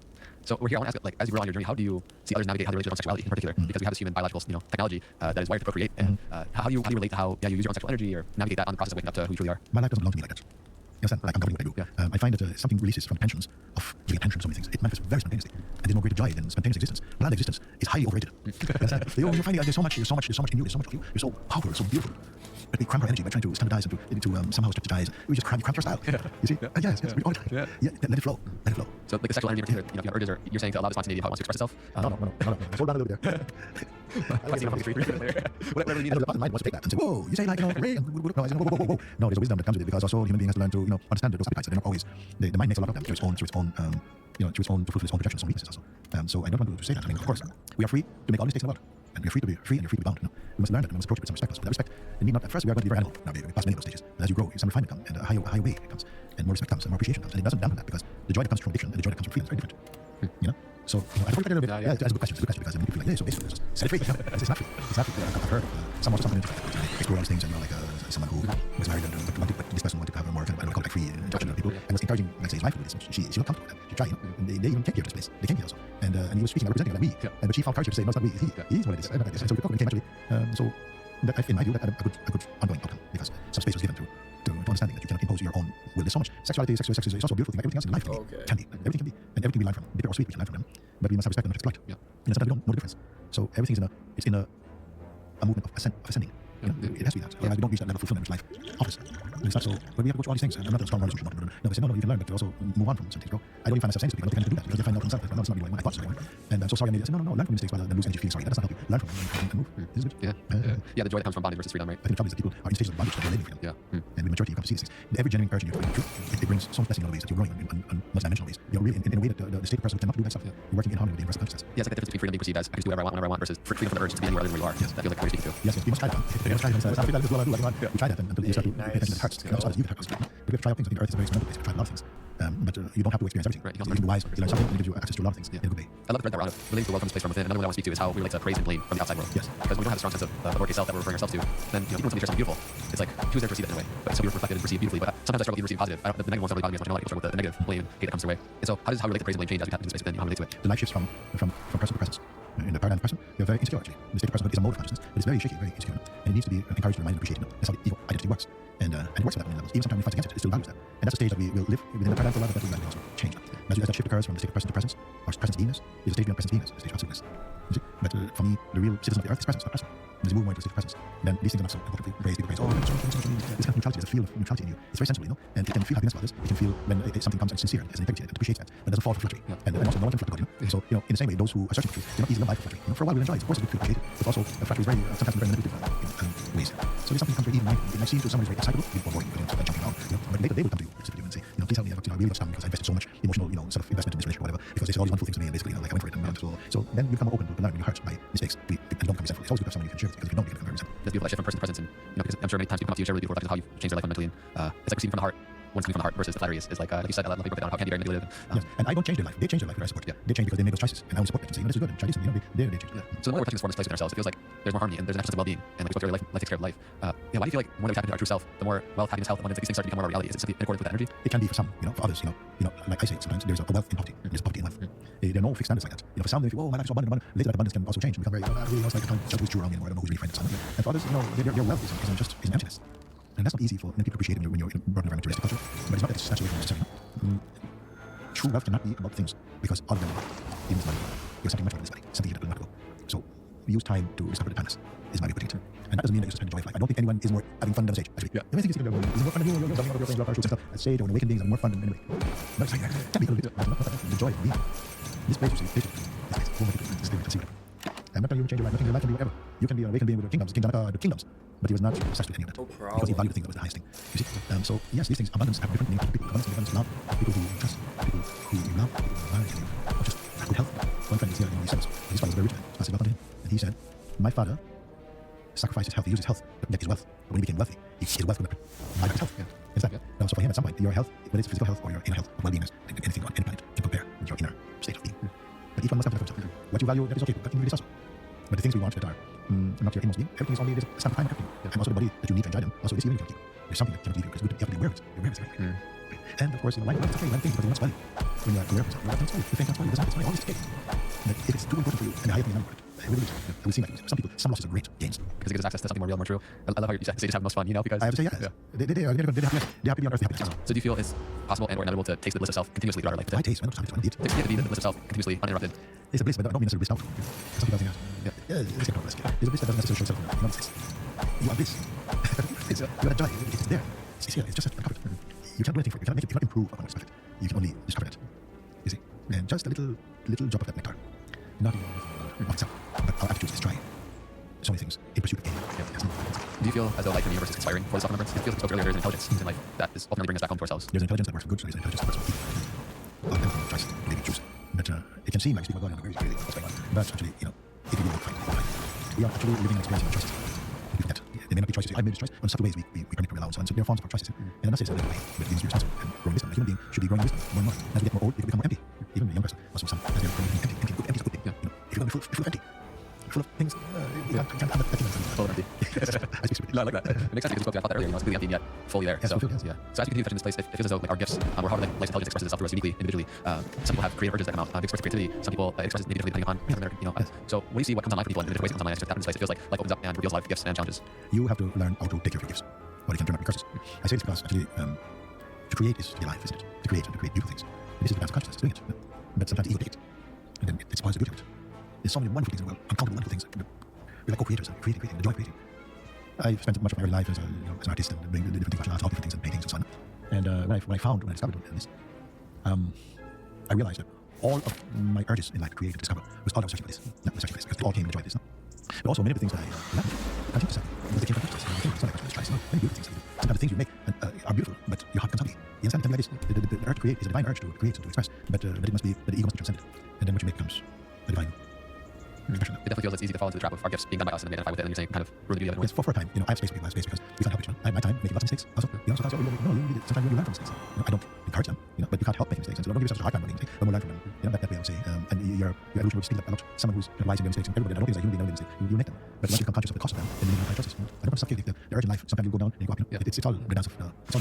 So we're here. I want to ask, like, as you roll on your journey, how do you see others navigate how they relate to their own sexuality in particular? Because we have this human biological, technology that is wired to procreate, and how do you relate to how you use your own sexual energy or navigate that on the process of waking up to who you truly are? My life doesn't belong to me like that. You understand? Like I'm governing what I do. I find that something releases from tensions of giving attention to so many things. It manifests very spontaneously, and there's no greater joy than spontaneous existence. Planned existence is highly overrated. You're finding there's so much in you. There's so much of you. You're so powerful, so beautiful. But we cramp our energy by trying to standardize and to somehow strategize. We just cramp your style. You see? Yes, all the time. Yeah, let it flow. Let it flow. So like the sexual energy in particular, if you have urges, or you're saying to allow the spontaneity of how it wants to express itself. No. Hold on a little bit there. Whatever you need. The mind wants to take that and say, whoa, you say like, rain. Whoa. No, there's a wisdom that comes with it because also human being has to learn to, understand those appetites. They're not always. The mind makes a lot of them to its own, to fulfill its own projections, its own weaknesses also. So I don't want to say that. I mean, of course, we are free to make all mistakes in the world. And we're free to be free, and you're free to be bound. We must learn that. We must approach it with some respect. But that respect, it need not. At first, we are going to be very animal. Now we pass many of those stages. And as you grow, some refinement comes, and a higher way comes, and more respect comes, and more appreciation comes. And it doesn't dampen that because the joy that comes from addiction and the joy that comes from freedom is very different. You know. So I thought a little bit. That's a good question. Because I mean, you feel like, so basically, set it free. It's not free. It's not free. I've heard someone explore all these things, and like someone who was married and but this person wanted to have a more kind of, I don't call it like free interaction with people, and was encouraging, let's say, his wife with this. She looked comfortable with that. She tried, and they even came here to this place. They came here also, and he was speaking, representing like we, but she found courage to say, no, it's not we, he is what it is. And so we talked when he came actually. So that in my view, that had a good ongoing outcome because some space was given to understanding that you cannot impose your own will. There's so much sexuality, sex is also a beautiful thing. Everything else in life can be. Everything can be, and everything we learn from, bitter or sweet, we can learn from them. But we must have respect and not exploit. And sometimes we don't know the difference. So everything's in a movement of ascending. It has to be that. Otherwise, we don't reach that level of fulfillment which life offers. It's not so. But we have to go through all these things. And I'm not a strong knowledge. No, they say no, you can learn, but also move on from some things, bro. I don't even find myself saying to people, I don't think I can do that because they find out for themselves. No, it's not really my thoughts. And I'm so sorry. And they say, no, learn from mistakes rather than lose energy feeling sorry. That does not help you. Learn from them and move. This is good. Yeah, the joy that comes from bondage versus freedom, right? I think the trouble is that people are in stages of bondage that they're living freedom. And with maturity, you come to see these things. Every genuine urge in you to find truth, it brings so much blessing in other ways that you're growing in multi-dimensional ways. You're really in a way that the state of person cannot do that stuff. You're working in harmony with the universal consciousness. Yeah, it's like the difference between freedom being perceived as I can do whatever I want whenever I want versus freedom from the urge to be anywhere other than where you are. Yes, that feels like what you're speaking to. Yes, you must try that. You must try that. You try that until you start to pay attention to the hurts. Not just you that hurts. But we have to try out things. I think the earth is a very experimental place. We try a lot of things. But you don't have to experience everything. Right, you can be wise. You learn something and it gives you access to a lot of things in a good way. I love the thread that we're on of relating to the world from space from within. Another one I want to speak to is how we relate to praise and blame from the outside world. Yes. Because when we don't have a strong sense of the lowercase self that we're referring ourselves to, then even when somebody shares something beautiful, it's like who's there to receive it in a way. But so we're reflected and perceived beautifully. But sometimes I struggle with even receiving positive. The negative ones don't really bother me as much. A lot of people struggle with the negative blame, hate that comes their way. And so how you relate to praise and blame change as we tap into space within? How we relate to it? The life shifts from person to presence. In the paradigm of the person, you're very insecure actually. The state of person is a mode of consciousness, but it's very shaky, very insecure, and it needs to be encouraged, reminded, appreciated. That's how the ego identity works, and it works at that many levels. Even sometimes we fight against it, it still values that, and that's a stage that we will live within the paradigm for a while, but that will also change. As that shift occurs from the state of person to presence, or presence to beingness, is a stage beyond presence to beingness, a stage of absoluteness. You see? But for me, the real citizen of the earth is presence, not present. As you move more into a state of presence, then these things are not so important. People praise. Oh, this kind of neutrality, there's a feel of neutrality in you. It's very sensible, and you can feel happiness about this. You can feel when something comes and sincere and integrity and appreciates that, but it doesn't fall for flattery. And also, no one can flatter God, So, in the same way, those who are searching for truth, they're not easily alive for flattery. For a while, we'll enjoy it. Of course, it's good to appreciate it. But also, flattery is very, sometimes very manipulative in ways. So, there's something that comes very even-minded. It might seem to someone who's very excitable, you'll avoid jumping around. But later, they will come to you, sit with you and say, please help me. I really got stung because I invested so much emotional, sort of investment in this relationship or whatever, because they said all these wonderful things to me, and basically, like I went for it. So then you become open to learn, and you're hurt by mistakes. And don't become resentful. It's always good to have someone you can share with, because if you don't, you get very resentful. That's beautiful. That shift from person to presence, and because I'm sure many times people come up to you share really beautiful reflections of how you've changed their life fundamentally. And it's like receiving from the heart. One's versus the flattery is like you said, people break down how candy very manipulative. Yes, and I don't change their life. They change their life, and I support. Yeah. They change because they made those choices, and I only support them and say, this is good, and try this, and they change. Yeah. So the more we're touching this form, this place within ourselves, it feels like there's more harmony and there's an essence of well-being, and like we spoke earlier, life takes care of life. Why do you feel like the more that we tap into our true self, the more wealth, happiness, health, abundance, like these things start to become more reality? Is it simply in accordance with that energy? It can be for some, for others, like I say, sometimes there's a wealth in poverty, there's poverty in wealth. There are no fixed standards like that. For some, they feel, my life is so abundant. Later, that abundance can also change and become very, really, like I can't tell who's true around me anymore. I don't know who's really friend and son. And for others, your wealth is emptiness. And that's not easy for many people to appreciate when you're brought in a materialistic culture. But it's not that it's naturally necessary. True wealth cannot be about things because all of them are even money. You're something much more than this body, something that will not go. So use time to discover the timeless is my way of putting it. And that doesn't mean that you just spend the joy of life. I don't think anyone is more having fun than the stage. Actually, the only thing is more fun than you're talking about your things, your stuff. At stage or awakened beings are more fun than anyway. But it's like that can be a little bit the joy of being. This place you see, this thing, see whatever. I'm not telling you to change your life. Nothing in your life can be whatever. You can be an awakened being with the kingdoms. King Janaka had the kingdoms, but he was not obsessed with any of that because he valued the thing that was the highest thing. You see, so yes, these things, abundance have different meanings to people. Abundance, love, people who trust, people who you love, people who marry you, or just good health. One friend is here, he said, his father was very rich man. I said, welcome to him, and he said, my father sacrificed his health. He used his health to get his wealth. But when he became wealthy, his wealth went by his health. Exactly. Now, so for him, at some point, your health, whether it's physical health or your inner health, well-being, anything on any planet can compare with your inner state of being. But each one must have for himself. What you value, that is okay. But really also. But the things we want that are not your inmost being, everything is only a stamp of time and everything. And also the body that you need to enjoy them. Also, this you need to keep. There's something that cannot leave you because you have to be aware of it. You're aware of it. And of course, life is okay. Life things because you're not value. When you're aware of yourself, you're not value. You think that's value. It doesn't have its value. All this is okay. But if it's too important for you, and the higher thing is not important, I really do. I will see like some people, some losses are great gains. Because it gives us access to something more real, more true. I love how you say just have the most fun, because... I have to say, yes. They have to be on earth, they have to. So do you feel it's possible and or inevitable to taste the bliss of self continuously throughout our life? I taste, I don't eat. To be the bliss of self continuously uninterrupted. It's a bliss, but I don't mean necessarily bliss out. Some people think that. Yeah, it's a bliss. It's a bliss that doesn't necessarily show itself. You know what it is. You are bliss. You are joy. It's there. It's here. It's just uncovered. You can't do anything for it. You cannot make it. You cannot improve upon what's perfect. You can only discover it. You see? And just a little drop of that nectar. Not even of itself. But our attitude is try so many things in pursuit of gain. Do you feel as though life in the universe is conspiring for the self-remembrance? It feels like earlier there's an intelligence in life that is ultimately bringing us back home to ourselves. There's intelligence that works for good, so there's intelligence that works for evil. Everything tries to believe you choose. But it can seem like speaking about God, really what's going on. But actually, if you really look fine, we are actually living and experiencing our choices. We forget. They may not be choices. I made this choice. On subtle ways, we permit, we allow, so there are forms of our choices. And I'm not saying it's a little way, but it means we're responsible and growing wisdom. A human being should be growing wisdom more and more. As we get more old, we can become more empty. Even a young person, also some, as they're growing empty. Empty is a good thing. If you're full of empty, full of things, you can't have that empty. Full of empty. I speak stupidly. No, I like that. It makes sense because we spoke about that earlier. It's completely empty and yet fully there. Yes, so, yes. yeah. So as we continue to touch in this place, it feels as though like our gifts, or how like life's intelligence expresses itself through us uniquely, individually. Some people have creative urges that come out. Big express creativity. Some people it expresses maybe differently depending upon their. So when you see what comes online for people in different ways, it comes online. It's just that in this place, it feels like life opens up and reveals a lot of gifts and challenges. You have to learn how to take care of your gifts, or you can turn up your curses. I say this because actually, to create is to be alive, isn't it? To create beautiful things. And this is the dance of consciousness doing it. But sometimes ego takes it, and then it spoils the beauty of it. There's so many wonderful things in the world, uncountable wonderful things. We're like co-creators, creating, the joy of creating. I've spent much of my early life as an artist and doing the different things, all different things and paintings and so on. And when I discovered this, I realized that all of my urges in life to create and discover was all I was searching for this. Not searching for this, because they all came in the joy of this. No? But also many of the things that I love, continue to sell, because they came from consciousness. It's not like consciousness tries. Many beautiful things. Sometimes the things you make are beautiful, but your heart comes ugly. You understand? Like this. The urge to create is a divine urge to create and to express, but it must be, but the ego must be transcended. And then what you make becomes a divine expression. It definitely feels it's easy to fall into the trap of our gifts being done by us and identify with it, and you're saying kind of ruin the beauty of it. Yes, for a time, I have space for people. I have space because we can't help each other. I have my time making lots of mistakes. Also, sometimes sometimes you learn from mistakes. I don't encourage them, but you can't help making mistakes. And so don't give yourself such a hard time making mistakes. But we'll learn from them. That way I would say. And your evolution will speed up a lot. Someone who's wise in their mistakes, and everybody, I don't think there's a human being that don't make mistakes. You make them. But once you become conscious of the cost of them, then you make the choices. I don't want to suffocate the urge in life. Sometimes you go down and you go up. It's all the dance of it's all.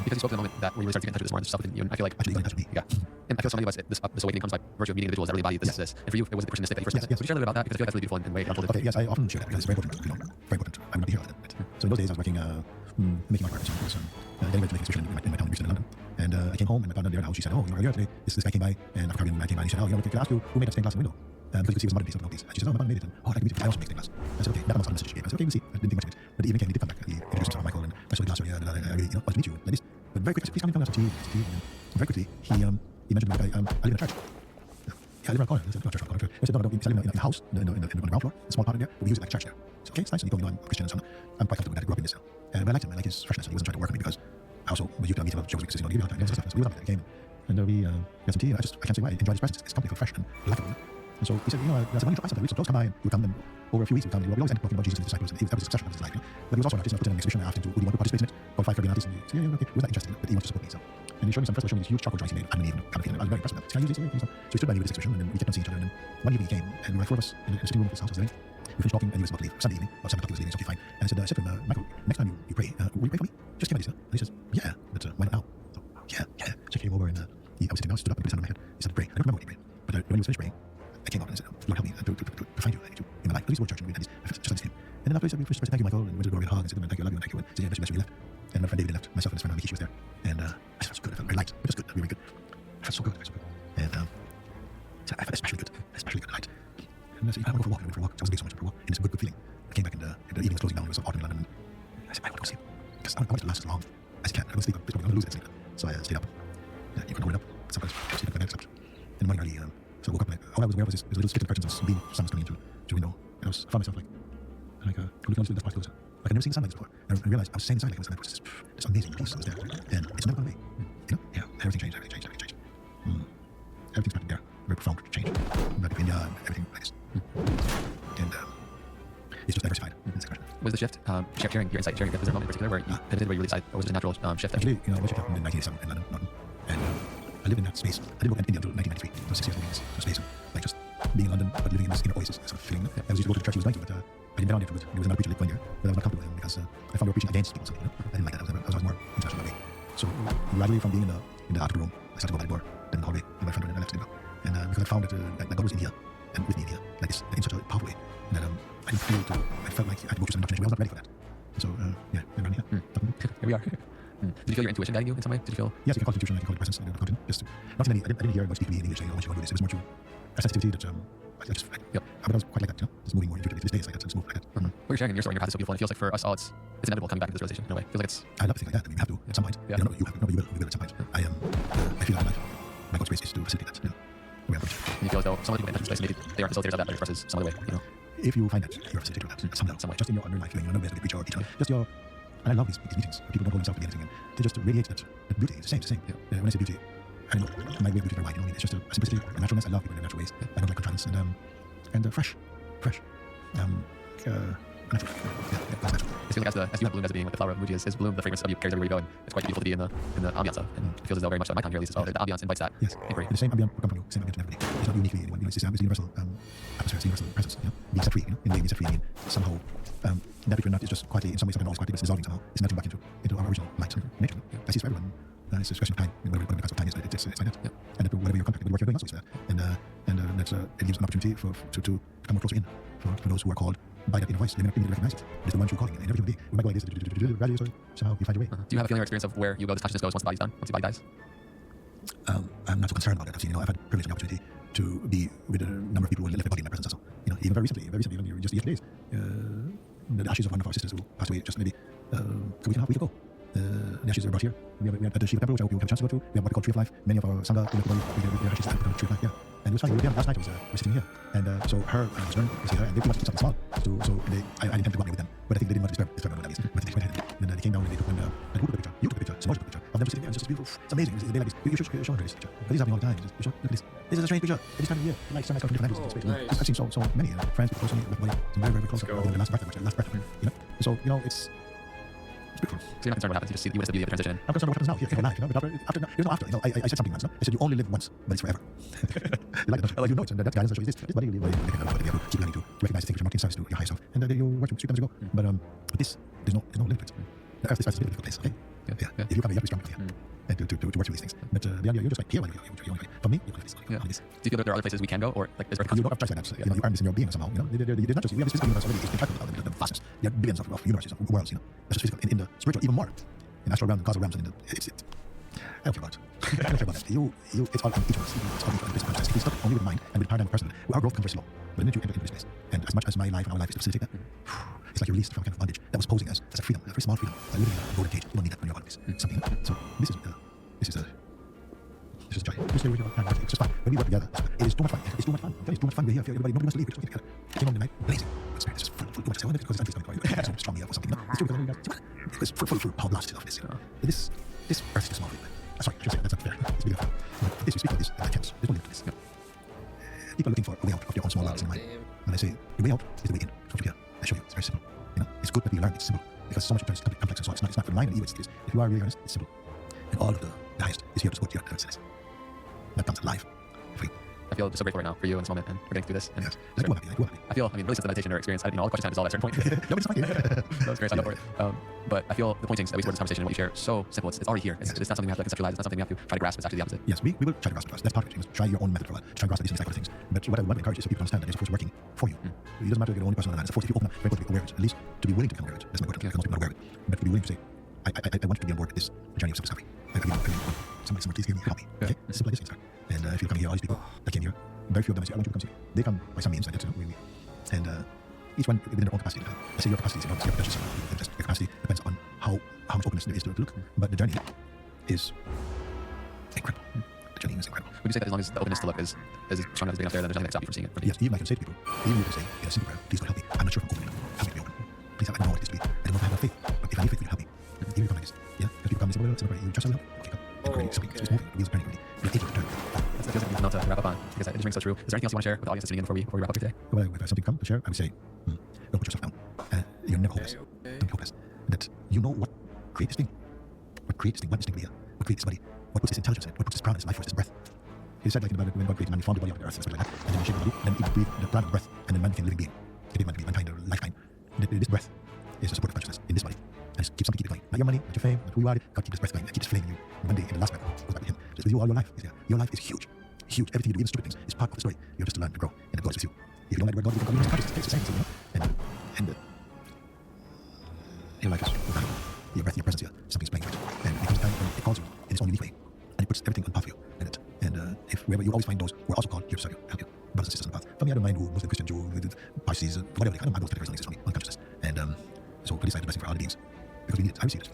Because you spoke to the moment that we really start to get in touch with this more than self within you, and I feel like actually got in touch with me. Yeah. And I feel so many of us, this awakening comes by virtue of meeting individuals that really embody this. And for you, it was the person that you first met. So you share a little bit about that because I feel like that's really beautiful and way unfolded. Okay, yes, I often share that because it's very important. Very important. I would not be here without it. So in those days, I was working, making art. So I was getting ready to make an exhibition in my town in London. And I came home and I found out there in the house. She said, "Oh, earlier today, this guy came by, and African Caribbean man came by. And he said, "Oh, can I ask you who made that stained glass in the window? Because you could see it was a modern piece of notice." And she said, "Oh, my mother made it." And, "Oh, I can meet you. I also make stained glass." I said, "Okay." That was the message she gave. I said, "Okay, we'll see." I didn't think much of it. But the evening came. He did come back. He introduced himself, Michael, and I saw the glass. I really, wanted to meet you like this. But very quickly, please come in, some tea. And very quickly, he mentioned like, I live in a church. I live around the corner. I said, "No, church around the corner." I said, "No, we live in a house on the ground floor, a small part in there, but we use it like a church there." So, okay, it's nice. And he told me, I'm Christian and so on. I'm quite comfortable with that. I grew up in this. But I liked him. I liked his freshness. He wasn't trying to work on me because I also was used to meeting about jokes because he don't give me a hard time. So we were on that game. And we had some tea. I can't say why. I enjoyed his presence. His company felt fresh and delightful. And so he said, I said, when you try something, so come by and he would come, and over a few weeks he would come, and we always ended up talking about Jesus and his disciples, and that was a succession of his life. But he was also an artist, and I put in an exhibition, and I asked him, would you want to participate in it? Called 5 Caribbean Artists, and he said, okay. He was not interested, but he wanted to support me, so. And he showed me first of all showed me these huge charcoal drawings he made, and even kind of feeling, I was very impressed with them. Can I use these? So he stood by me with this exhibition, and then we kept on seeing each other, and then one evening he came, and we were like 4 of us in the sitting room of his house. We finished talking, and he was about to leave. Sunday evening, about 7 o'clock he was leaving, so okay, fine. And I said to him, Michael, next time you pray, will you pray for me? Just came out, and he says, yeah, but why not now? So, yeah. So he came over, and I was sitting down, stood up, and put his hand on my head. He said, pray. I don't remember what he prayed, but when he was finished praying, I came out and I said, Lord, help me to find you. I need you in my life. Please go to church, and we had just like this him. And then after he said, we first thank you, Michael, and went to the door with a hug, and said, thank you, I love you, and thank you. And said, yeah, bless you, we left. And my friend David left. Myself and his friend Vicky, she was there. And I felt so good. I felt very light, but just good, very good. I felt so good, And so I felt especially good light. And I said, I want to go for a walk. I went for a walk. So I was so much for a walk, and it's a good feeling. I came back, and the evening was closing down. It was autumn in London. And I said, I want to go sleep because I want it to last as long as I can. I don't sleep. I'm going to lose it. Sleep. So I stayed up. You couldn't wake up. Sometimes sleep like that. In the morning early, so I woke up, and all I was aware of was this little split in the curtains and beam sun was coming into the window. And I found myself looking on this part closer. Like I'd never seen sun like this before. And I realized I was staying inside like it was this amazing peace that was there. And it's never gone away. Yeah, everything changed. Everything's back there. Very profound change. Back in India and everything like this. And it's just diversified. Was the shift, sharing your insight, sharing, was there a moment in particular where you pivoted, where you really decided, or was it a natural shift? Actually, I was in 1987 in London. And I lived in that space. I didn't go to India until 1993. So 6 years living in this space. Like just being in London, but living in this inner oasis sort of feeling. I was used to go to the church he was going to, but I didn't get on it for good. There was another preacher lived 1 year, but I was not comfortable with him because I found they were preaching against people. I didn't like that. I was more international that way. So gradually from being in the article room, I started to go by the door, then in the hallway, and my friend and I left to go. And because I found that God was in here, and with me in here, like this, in such a powerful way, that I felt like I had to go through some indoctrination. I was not ready for that. So yeah, I'm around here. Here we are. Did you feel your intuition guiding you in some way? Did you feel? Yes, you can call it intuition, I can call it presence, I can just not in any, I didn't hear much deeply in English saying, I want you to do this. It was more to a sensitivity that but I was quite like that, just moving more intuitively. To this day, it's like that, just move like that. What you're sharing in your story, your path is so beautiful, and it feels like for us all, it's inevitable coming back to this realization in a way. It feels like it's. I love to think like that. I mean, we have to at some point. Yeah. You have to. No, you will at some point. I feel like my God's grace is to facilitate that. And you feel as though some of the people in that space, maybe they are facilitators of that, but versus some other way. If you find that you're a facilitator of that somehow, some way, just in your life, no way as a preacher or teacher, just your. And I love these meetings where people don't hold themselves to be anything, and they just radiate that beauty. It's the same. Yeah. When I say beauty, I don't know my way of beauty very wide. It's just a simplicity, a naturalness. I love people in natural ways. I don't like contrivance and fresh. Natural. That's natural. It feels like as you have bloomed as a being, like the flower of Muji is bloom, the fragrance of you carries everywhere you go, and it's quite beautiful to be in the ambiance of. And it feels as though very much so my time here at least as well. The ambiance invites that. Yes. Inquiry. The same ambient will come from you, same ambient in everybody. It's not uniquely anyone. It's a universal atmosphere, it's a universal presence. Being set free, in being set free, I mean somehow that which we're not is just quietly, in some ways, always quietly, but it's dissolving somehow. It's melting back into our original light, nature. I see it for everyone. It's just a question of time. Whatever the passage of time is, it's like that. Yeah. And that whatever your contact, the work you're doing also is that. And that's it gives an opportunity to come more closer in for those who are called by that inner voice. They may not recognize it. It's the one true calling. And every human being, we might go like this, gradually, so somehow you find your way. Do you have a feeling or experience of where you go, this consciousness goes once the body's done, once the body dies? I'm not so concerned about that. I've had privilege and opportunity to be with a number of people who left their body in my presence also. Even very recently, even just yesterday's, the ashes of one of our sisters who passed away just maybe a week ago. The ashes are brought here. We have at the Shiva Temple, which I hope you have a chance to go to. We have what we call Tree of Life. Many of our Sangha, we have ashes at the Tree of Life, yeah. And it was fine. Last night we're sitting here. And so her husband was here, and they wanted to do something small. So I intended to go out there with them. But I think they didn't want to disturb what that is. But they went ahead. And then they came down and they took one, and who took the picture? You took the picture. Simone took the picture. Of them sitting there. It's just beautiful. It's amazing. They like this. You should show her this picture. But this is happening all the time. You should, look at this. This is a strange picture. At this time of the year, like some nice from different angles. Nice. I've seen so many friends, people close to me, with money, some very close. The last breath, So it's beautiful. So you're not concerned what happens, you just see the transition. I'm concerned what happens now, here in life, but after, there's no after. I said something once, I said you only live once, but it's forever. You like it, don't you? It's, and that's guidance that shows this body, you keep learning to recognize things which are not inside to your higher self, and then you work with 3 times ago. But this, there's no limit to it. The earth is a difficult place, okay? Yeah. If you come here, you have to be strong here. And to work through these things. But the idea, you're just like, here, for me, you're like this. Do you feel that there are other places we can go, or like is there you don't have to like that. You are missing your being somehow. There's not just, we have this physical universe already, it's incredible, the vastness. There are billions of universes, of worlds, that's just physical. In the spiritual, even more. In astral realms, in causal realms, and I don't care about it. I don't care about it. It's all influence. It's all influence. If you start only with mind and with paradigm of person, our growth comes very slow. But then you enter into this space. And as much as my life and our life is to facilitate that, it's like you're released from a kind of bondage that was posing as a freedom, a very small freedom, like living in a golden cage. You don't need that when you're out of this. Something. So this is joy. It's just fun. When we work together, it is too much fun. It's too much fun. It's too much fun. We're here. Everybody, nobody wants to leave. We're just working together. Came home tonight, blazing. It's just full. Too much. I wonder because it's coming for you. So strong here or something. It's too because it's full power blast of this. This earth is too small for you. Sorry, I should say that's not fair. It's beautiful. But this, we speak about this, attempts. There's no limit to this. People are looking for a way out of line in ego is if you are really honest, it's simple. And all of the highest is here to support your success. That comes alive. Free. I feel just so grateful right now for you in this moment, and we're getting through this. And Yes. Just cool happy. Cool happy. I feel, I mean, really since the meditation or experience, all the questions had resolved at a certain point. Nobody's fighting. That was great. I know for it. But I feel the pointings that we scored in this conversation and what you share so simple. It's already here. It's not something we have to conceptualize. It's not something we have to try to grasp. It's actually the opposite. Yes, we will try to grasp it first. That's part of it. You must try your own method for that. Try to grasp these type of things. But what I want to encourage is for people to understand that it's of course working for you. It doesn't matter if you're the only person on the line. It's of course if you open up, very important to be aware of it. At least to be willing to become aware of it. That's important. Because most people are aware of it. But to be willing to say, I want to be on board with this journey of self-discovery. I want somebody please give me help me. Okay? It's simple like this, start. And if you come here, all these people that came here, very few of them say, I want you to come see. They come by some means, I get to know, and each one within their own capacity. I say your capacity is enormous, your potential is enormous. Your capacity depends on how much openness there is to look. But the journey is incredible. The journey is incredible. Would you say that as long as the openness to look is strong enough as big enough there, then there's nothing that stop you from seeing it? Yes, even I can say to people, even you can say in a simple prayer, please God help me. I'm not sure if I'm open enough. Help me to be open. Please help me. I don't know what it is to be. I don't know if I have faith. But if I need faith, will you help me? Even you come like this. Yeah? Because people come and say, well, simple prayer, you trust me? Okay, come. And already something is moving. The wheels are turning already. You're able to turn. That feels like a note to wrap up on, because it just rings so true. Is there anything else you want to share with the audience that's tuning in before we wrap up here today? Well, if I have something to come to share, I would say, don't put yourself down. You're never hopeless. Don't be hopeless. That you know what creates this thing. What creates this thing? What is this thing here? What creates this body? What puts this intelligence in it? What puts this prana, this life force, this breath? He said like in the Bible, when God created man, he formed the body of the earth and stuff like that, and then he shaped the body, and then he breathed the prana breath, and then man became a living being. He created man to be mankind, or lifetime. This breath is the support of consciousness in this body. And keep something, keep it going. Not your money, not your fame, not who you are. God keep this breath going, keep this flame in you. And one day, in the last breath, goes back with him. So with you, all your life is there. Your life is huge. Huge. Everything you do, even stupid things, is part of the story. You have just to learn to grow, and it goes with you. If you don't like the word God, you become conscious. It's the same thing, you know? And your life is valuable. Your breath, your presence here, something's playing with it. And it comes a time when it calls you in its own unique way. And it puts everything on path for you in it. And if wherever you always find those who are also called here to serve you, help you, brothers and sisters on the path. For me, I don't mind who Muslim, Christian, Jew, Parsis, whatever. I don't mind those categories exist for me, on consciousness. And so please decide the blessing for all the beings. Because we need it. I receive it.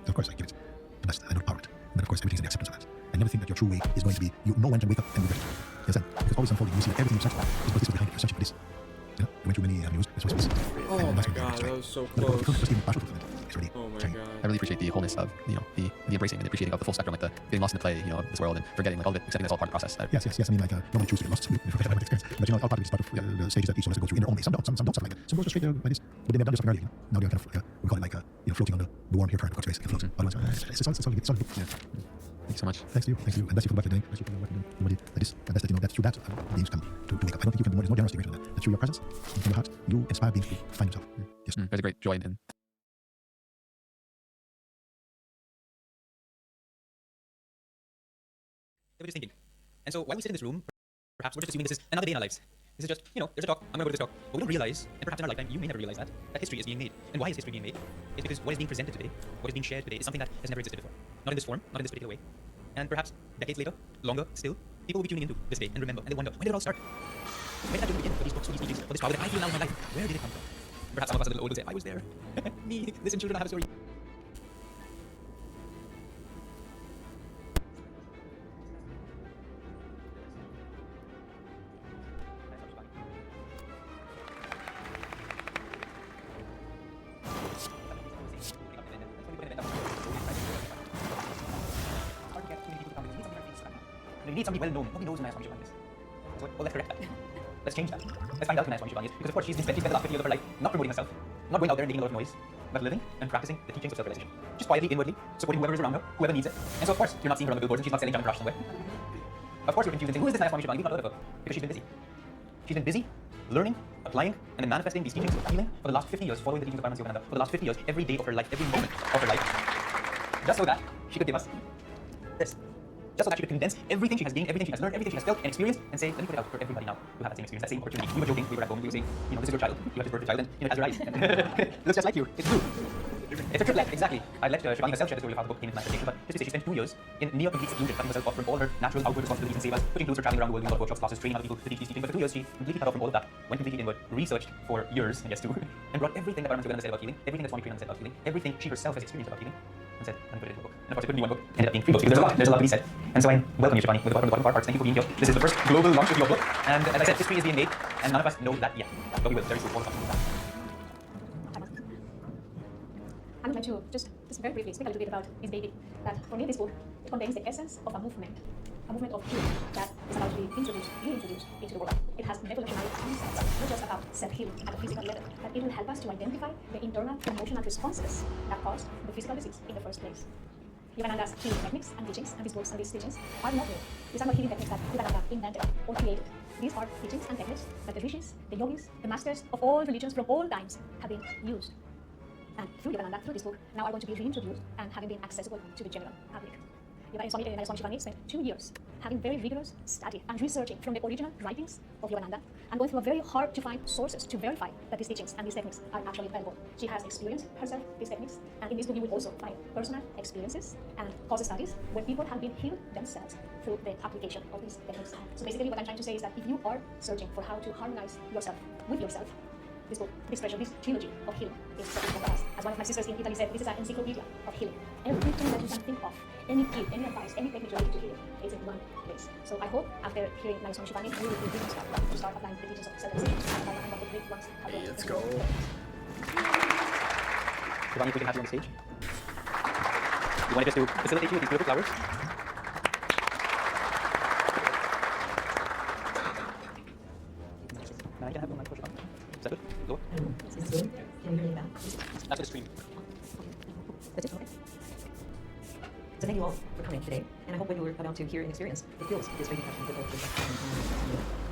Of course, I give it the best. I know the power of it. But of course, everything's in the acceptance of that. I never think that your true way is going to be, no one can wake up and regret it. You understand? Because always unfolding, you see that everything you search for is because this is behind it. You're searching for this. You know, you went through many avenues, there's always this. Oh my god, that was so close. Oh my god. I really appreciate the wholeness of, the embracing and the appreciating of the full spectrum, like the getting lost in the play, of this world and forgetting like all of it, accepting that's all part of the process. Yes. I mean, like, nobody chooses to get lost. Experience. But all part of it is part of the stages that each of us go through in their own way. Some don't stuff like that. Some go straight there like this. But they have done something earlier, Now they're kind of, we call it like, floating on the warm air current of God's grace. Floating. Otherwise, it's all good. Yeah. Thank you so much. Thanks to you. And that's you for the work you're doing. That's you for the work you're doing. Nobody like this. And that's that, that's through that beings come to wake up. I don't think you can be more generous to than that. That through your presence and from your heart, you inspire beings to find yourself. Yes. There's a great joy in They were just thinking. And so while we sit in this room, perhaps we're just assuming this is another day in our lives. This is just, there's a talk, I'm going to go to this talk. But we don't realize, and perhaps in our lifetime, you may never realize that history is being made. And why is history being made? It's because what is being presented today, what is being shared today, is something that has never existed before. Not in this form, not in this particular way. And perhaps decades later, longer still, people will be tuning into this day and remember, and they wonder, when did it all start? Where did that begin for these books, for these teachings, for this power that I feel now in my life? Where did it come from? Perhaps some of us a little older will say, I was there. Me, listen children, I have a story. You need somebody well known. Nobody knows who Naya Swami Shivani is. So, well, let's correct that. Let's change that. Let's find out who Naya Swami Shivani is. Because of course she's spent the last 50 years of her life not promoting herself, not going out there and making a lot of noise, but living and practicing the teachings of self-realization. Just quietly, inwardly, supporting whoever is around her, whoever needs it. And so of course, you're not seeing her on the billboards and she's not selling junk rush somewhere. Of course you're confused and saying, who is this Naya Swami Shivani? You've not heard of her. Because she's been busy. She's been busy, learning, applying, and then manifesting these teachings of healing for the last 50 years, following the teachings of Paramahansa Yogananda, for the last 50 years, every day of her life, every moment of her life. Just so that she could give us this. Just so that she could condense everything she has gained, everything she has learned, everything she has felt and experienced, and say, let me put it out for everybody now who have that same experience, that same opportunity. We were joking, we were at home, we were saying, this is your child, you have this birthday child, and it has your eyes, and looks just like you, it's blue. It's a triplet, exactly. I let Shivani herself share the story of how the book came into manifestation, but just to say she spent 2 years in near complete seclusion, cutting herself off from all her natural outward responsibilities and savers, which includes her traveling around the world, doing a lot of workshops, classes, training other people to teach these teachings. But for 2 years, she completely cut off from all of that, went completely inward, researched for years, I guess too, and brought everything that Paramahansa Yogananda said about healing, everything that Swami Triyananda said about healing, everything she herself has experienced about healing, and said, let me put it into a book. And of course, it couldn't be one book, it ended up being 3 books, because there's a lot to be said. And so I welcome you, Shivani, with the bottom of our hearts. Thank you for being here. This is the first global launch of your book, and as I said, history is being made, and none of us know that yet, but we will very soon, all of us. I would like to just very briefly speak a little bit about this baby. That for me, this book, it contains the essence of a movement. a movement of healing that is about to be reintroduced into the world. It has revolutionary concepts, not just about self-healing at the physical level, but it will help us to identify the internal emotional responses that caused the physical disease in the first place. Yogananda's healing techniques and teachings, and his books and these teachings, are not new. These are not healing techniques that Yogananda invented or created. These are teachings and techniques that the rishis, the yogis, the masters of all religions from all times have been used. And through Yogananda, through this book, now are going to be reintroduced and having been accessible to the general public. Swami Shivani spent 2 years having very rigorous study and researching from the original writings of Yogananda and going through a very hard to find sources to verify that these teachings and these techniques are actually available. She has experienced herself these techniques, and in this book you will also find personal experiences and case studies where people have been healed themselves through the application of these techniques. So basically what I'm trying to say is that if you are searching for how to harmonize yourself with yourself, this book, this treasure, this trilogy of healing is something for us. As one of my sisters in Italy said, this is an encyclopedia of healing. Everything that you can think of, any tip, any advice, any technique related to healing is in one place. So I hope after hearing Swami Shivani, you will be able to start applying the teachings of self-realization and what the great ones have done. Let's go. Shivani, if we can have you on stage. You wanted us to facilitate you with these beautiful flowers? Now you can have one, Shivani. Is that good? Go. Is this good? Can you hear me back? That's the stream. That's it? Okay. So thank you all for coming today, and I hope what you were about to hear and experience, it feels this great passion for both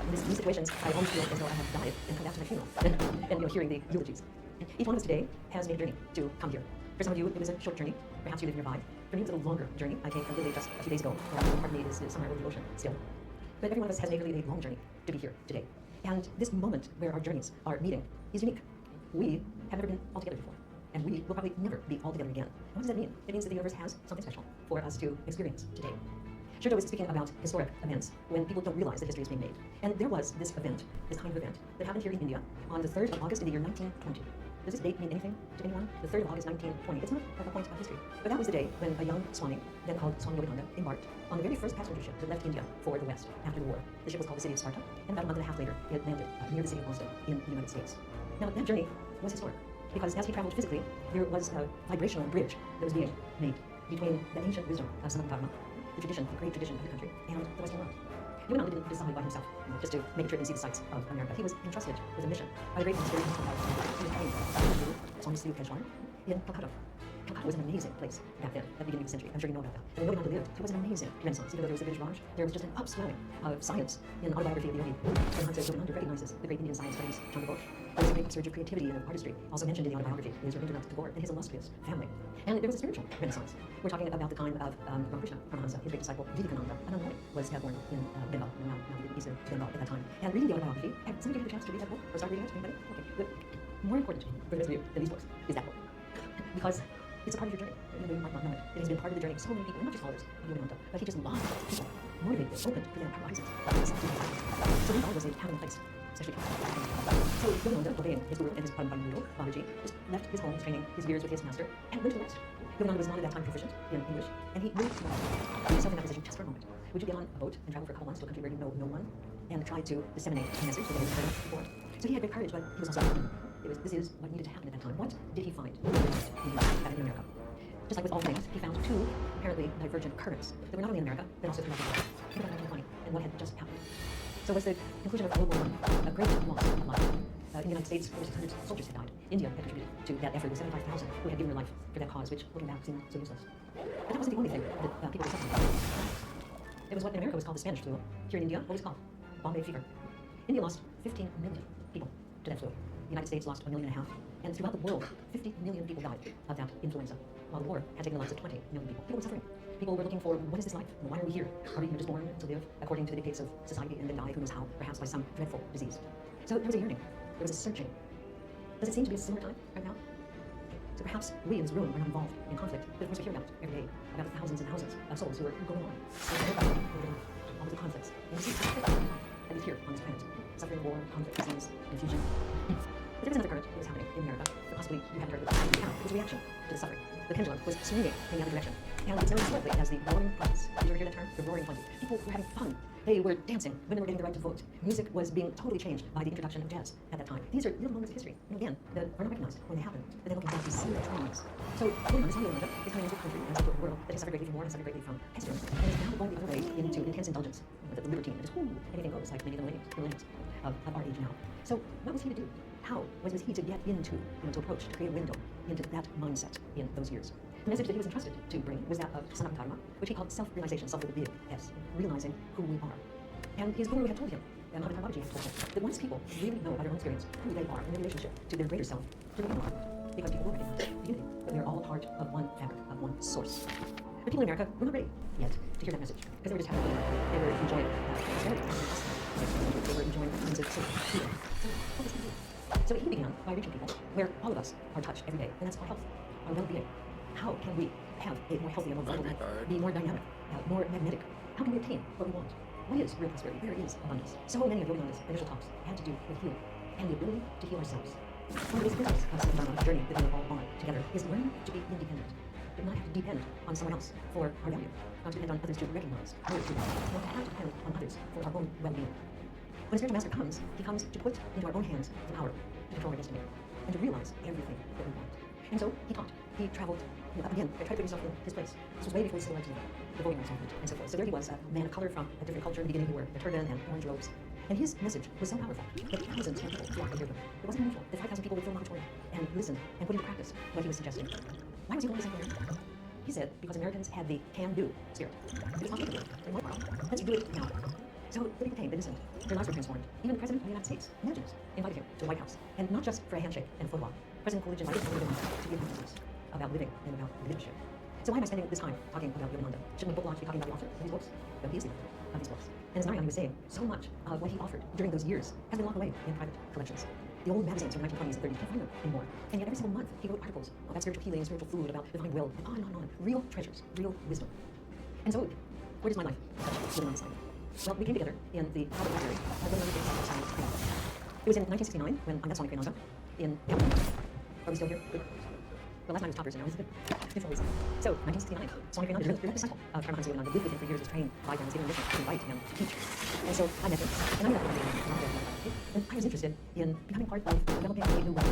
in these situations, I always feel as though I have died and come back to my funeral, and hearing the eulogies. Each one of us today has made a journey to come here. For some of you, it was a short journey. Perhaps you live nearby. For me, it was a longer journey. I came from Italy just a few days ago. Part of me is somewhere over the ocean still. But every one of us has made a long journey to be here today. And this moment where our journeys are meeting is unique. We have never been all together before, and we will probably never be all together again. And what does that mean? It means that the universe has something special for us to experience today. Shurjo was speaking about historic events when people don't realize that history is being made. And there was this event, this kind of event, that happened here in India on the 3rd of August in the year 1920. Does this date mean anything to anyone? The 3rd of August 1920. It's not a point of history. But that was the day when a young Swami, then called Swami Yogananda, embarked on the very first passenger ship that left India for the West after the war. The ship was called the City of Sparta, and about a month and a half later, it landed near the city of Boston in the United States. Now, that journey was historic, because as he traveled physically, there was a vibrational bridge that was being made between the ancient wisdom of Sanatana Dharma, the tradition, the great tradition of the country, and the Western world. Yogananda didn't decide by himself, just to make a trip and see the sights of America. He was entrusted with a mission by the great master in Swami Peshwar in Calcutta. Calcutta was an amazing place back then, at the beginning of the century. I'm sure you know about that. And when Yogananda lived, there was an amazing renaissance. Even though there was the British Raj, there was just an upswelling of science in the autobiography of the yogi. Yogananda recognizes the great Indian science studies, Chandra Bose. There was a great upsurge of creativity and of artistry, also mentioned in the autobiography. Is Rabindranath Tagore and his illustrious family. And there was a spiritual renaissance. We're talking about the time of Ramakrishna Paramahansa, his great disciple Vivekananda. Ananda was born in Bengal, now east of Bengal at that time. And reading the autobiography, had somebody given you a chance to read that book? Or start reading it? Anybody? Okay, good. More important for the rest of you than these books is that book. Because it's a part of your journey. Even though you might not know it, it has been part of the journey of so many people, not just followers of Yogananda, but he just loved people, motivated them, opened for their horizons. So these all was a time and place, especially so Yogananda, obeying his guru and his Param Guru, Babaji, just left his home, his training, his years with his master, and went to the West. Yogananda was not at that time proficient in English, and he moved to the West. Put yourself in that position just for a moment. Would you get on a boat and travel for a couple months to a country where you know no one, and try to disseminate a message that they had heard before? So he had great courage, but he was also this is what needed to happen at that time. What did he find in America? Just like with all things, he found two apparently divergent currents that were not only in America, but also throughout the world. Think about 1920 and what had just happened. So was the conclusion of World War I a great loss of life? In the United States, over 600 soldiers had died. India had contributed to that effort with 75,000 who had given their life for that cause, which, looking back, seemed so useless. But that wasn't the only thing that people were suffering from. It was what in America was called the Spanish flu. Here in India, what was it called? Bombay fever. India lost 15 million people to that flu. The United States lost 1.5 million. And throughout the world, 50 million people died of that influenza, while the war had taken the lives of 20 million people. People were suffering. People were looking for, what is this life? Why are we here? Are we just born to live according to the dictates of society and then die, who knows how, perhaps by some dreadful disease? So there was a yearning. There was a searching. Does it seem to be a similar time right now? So perhaps we in this room are not involved in conflict, but of course we hear about it every day, about the thousands and thousands of souls who are going on. All of the conflicts. And we see at least here on this planet, suffering, war, conflict, disease, confusion. But there was another current that was happening in America that possibly you haven't heard of. It was a reaction to the suffering. The pendulum was swinging in the other direction. And it's known slightly as the roaring 20s. Did you ever hear that term? The roaring 20s. People were having fun. They were dancing. Women were getting the right to vote. Music was being totally changed by the introduction of jazz at that time. These are little moments of history. And again, that are not recognized when they happen. But then looking back, you see the trends. So, this one Yolanda is coming into a country and into a world that has suffered greatly from war and suffered greatly from pestilence. And is now going the other way into intense indulgence. With the libertine. Just, anything goes, like many of the millennials of our age now. So, what was he to do? How was he to get into, to approach, to create a window into that mindset in those years? The message that he was entrusted to bring was that of Sanatkarma, which he called self-realization, self with a big S, realizing who we are. And his guru had told him, and Mahatma Babaji had told him, that once people really know by their own experience who they are in their relationship to their greater self, to the inner because people will recognize the unity, that they're all part of one fabric, of one source. But people in America were not ready yet to hear that message, because they were just having fun. They were enjoying prosperity, they were enjoying the sense of freedom. So what was he do? So he began by reaching people where all of us are touched every day, and that's our health, our well-being. How can we have a more healthy, more vital life, be more dynamic, more magnetic? How can we obtain what we want? What is real prosperity? Where is abundance? So many of Yogananda's initial talks had to do with healing and the ability to heal ourselves. One of the basic principles of Sanatkarma, the journey that we are all on together, is learning to be independent. Do not have to depend on someone else for our value, not to depend on others to recognize our true value, not to have to depend on others for our own well-being. When a spiritual master comes, he comes to put into our own hands the power to control our destiny and to realize everything that we want. And so he taught. He traveled, again, tried to put himself in his place. This was way before he still liked the voting rights movement and so forth. So there he was, a man of color from a different culture. In the beginning, he wore a turban and orange robes. And his message was so powerful that thousands of people flocked to hear him. It wasn't unusual that 5,000 people would fill an auditorium and listen and put into practice what he was suggesting. Why was he going to say that? He said because Americans had the can-do spirit. It was possible to do it in one world. Let's do it now. So the people came, they listened. Their lives were transformed. Even the President of the United States, Indigenous, invited him to the White House. And not just for a handshake and a photo op. President Coolidge invited him to give him messages about living and about leadership. So why am I spending this time talking about Yogananda? Shouldn't the book launch be talking about the author of these books? But he is the author of these books. And as Narayan was saying, so much of what he offered during those years has been locked away in private collections. The old magazines from the 1920s and 30s, you can't find them anymore. And yet every single month he wrote articles about spiritual healing, spiritual food, about divine will, and on and on and on. Real treasures, real wisdom. And so, where does my life touch Yogananda's life? Well, we came together in the private library of Yogananda Science Freedom. It was in 1969 when I met Swami Kriyananda in California. Are we still here? Good. Well, last time was toppers, and now it's always. So, 1969, Swami Kriyananda, the real disciple of Paramahansa Yogananda, lived with him for years, was trained by him, was given a mission to write and to teach. And so I met him, and I met him, and I was interested in becoming part of developing a new way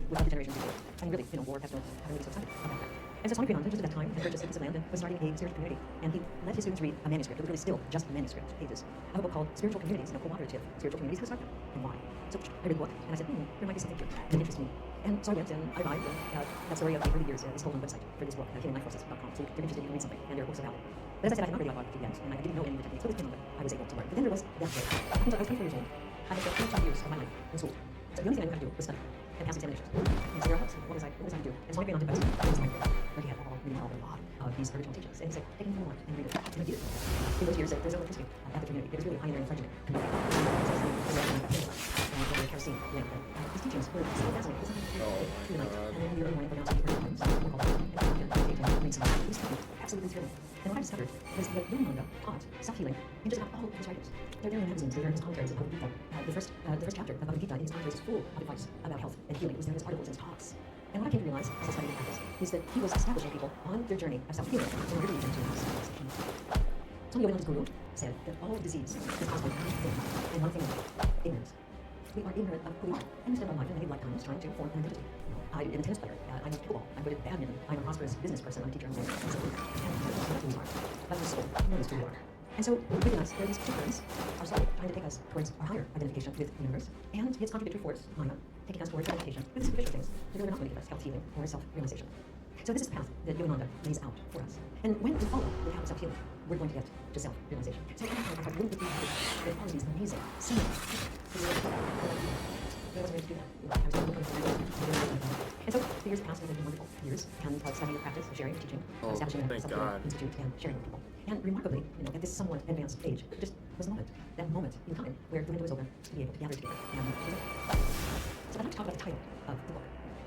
with other generations before. And really, war, pestilence, I'm really so excited about that. And so Swami Kriyananda, just at that time, had purchased a piece of land and was starting a spiritual community. And he let his students read a manuscript, it was really still just a manuscript, pages, of a book called Spiritual Communities, cooperative spiritual communities. How to start them, and why? So I read the book, and I said, there might be something here that interests me. And so I went and I arrived, and that story of the early years is told on the website for this book, healinglightforces.com. So if you're interested, you can read something, and there are books about it. But as I said, I had not really got yet, and I didn't know any of the techniques, but with Kriyananda, I was able to learn. But then there was that day. I was 24 years old. I had spent 25 years of my life in school. So the only thing I knew how to do was study and pass examinations. And so there I was. What was I to do? And Swami Kriyananda was my friend, where he had a lot of these original teachings. And he said, take anything you want and read it. And I did it. In those years, there was no electricity at the community. It was really a pioneering fledgling community. And the kerosene lamp. His teachings were so fascinating. It was like through the night. And then in the early morning, pronouncing the early times, we're called and read some. It was absolutely thrilling. And what I discovered was that Yogananda taught self-healing in just about all of his writings. There are magazines, there are his commentaries of Bhagavad Gita. The first chapter of Bhagavad Gita in his commentaries is full of advice about health and healing. It was there in his articles and his talks. And what I came to realize as I studied in practice is that he was establishing people on their journey of self-healing in order to lead them to self-healing. Swami Yogananda's guru said that all disease is caused by one thing, and one thing only, ignorance. We are ignorant of who we are, and we spend our life in many lifetimes trying to form an identity. I'm a tennis player, I'm a pickleball, I'm good at badminton, I'm a prosperous business person, I'm a teacher, I'm a lawyer, and so forth. And we don't know who we are. But the soul knows who we are. And so within us, there are these two friends, our soul, trying to take us towards our higher identification with the universe, and its contradictory force, Maya, taking us towards identification with the superficial things that are not going to give us health-healing or self-realization. So this is the path that Yogananda lays out for us. And when we follow the path of self-healing, we're going to get to self-realization. So I thought, wouldn't it be happy with all of these amazing, similar I wasn't ready to do that. I was still looking for and so the years passed, and they've been wonderful years, and studying, practice, sharing, teaching, establishing a self-healing institute, and sharing with people. And remarkably, at this somewhat advanced age, there just was a moment, that moment in time, where the window was open to be able to gather together. And so I'd like to talk about the title of the book.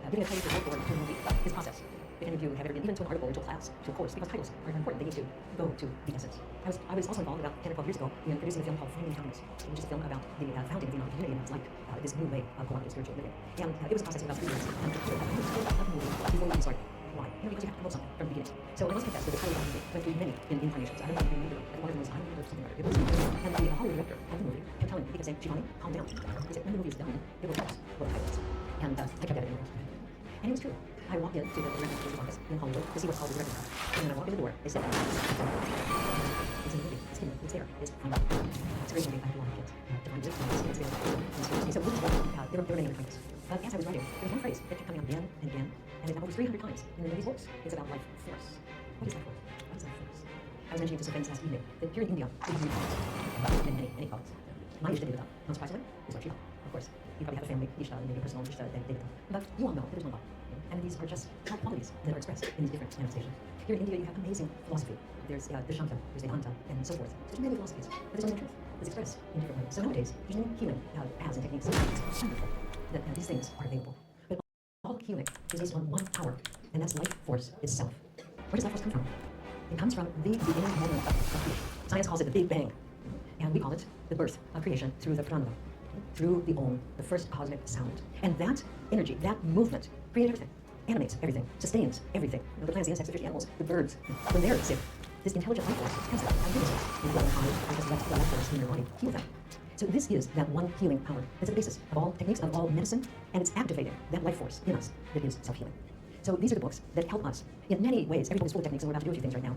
Giving a title to the book or to the movie, his process. if any of you have ever been even to an article or to a class, to a course, because titles are important. They need to go to the essence. I was also involved about 10 or 12 years ago in producing a film called Finding Happiness, which is a film about the founding of the community and it's like this new way of cooperative spiritual living. And it was a process of about 3 years. And to have a movie before we started. Why? Because you have to promote something from the beginning. So I must confess that the title of the movie went through many incarnations. I don't remember and one of them was I'm going to something or other. It was and the Hollywood director of the movie kept telling me, he kept saying, Giovanni, calm down. He said, when the movie is done, it will tell us what the title is. And I kept that in mind. And it was true. I walked into the director's office in Hollywood to see what's called the director's office. And when I walked in the door, they said, it's in the movie. It's hidden. It's there. It's find out. It's a great movie. I have a lot of kids to find it. It's very interesting. So there were many other titles. But as I was writing, there was one phrase that kept coming up again and again, and it's over 300 times in these books. It's about life force. What is life force? What is life force? I was mentioning to some friends last evening that here in India, we have many poets. Many poets. Mine is Devata. Not surprisingly, is what Shiva. Of course, you probably have a family, Ishta, maybe a personal Ishta, Devata. But you all know that there's one God. And these are just qualities that are expressed in these different manifestations. Here in India, you have amazing philosophy. There's Dashanta, there's Vedanta, and so forth. There's many philosophies, but there's only truth that's expressed in different ways. So nowadays, there's many healing paths and techniques. It's wonderful that these things are available. But all healing is based on one power, and that's life force itself. Where does life force come from? It comes from the beginning moment of creation. Science calls it the Big Bang, and we call it the birth of creation through the pranava, through the Om, the first cosmic sound. And that energy, that movement, created everything, animates everything, sustains everything. You know, the plants, the insects, the fish, the animals, the birds. When they're sick, this intelligent life force has that activity. And go high, and just let the life force in your body heal them. So this is that one healing power. That's the basis of all techniques, of all medicine, and it's activating that life force in us that is self-healing. So these are the books that help us in many ways. Every book is full of techniques, and we're about to do a few things right now.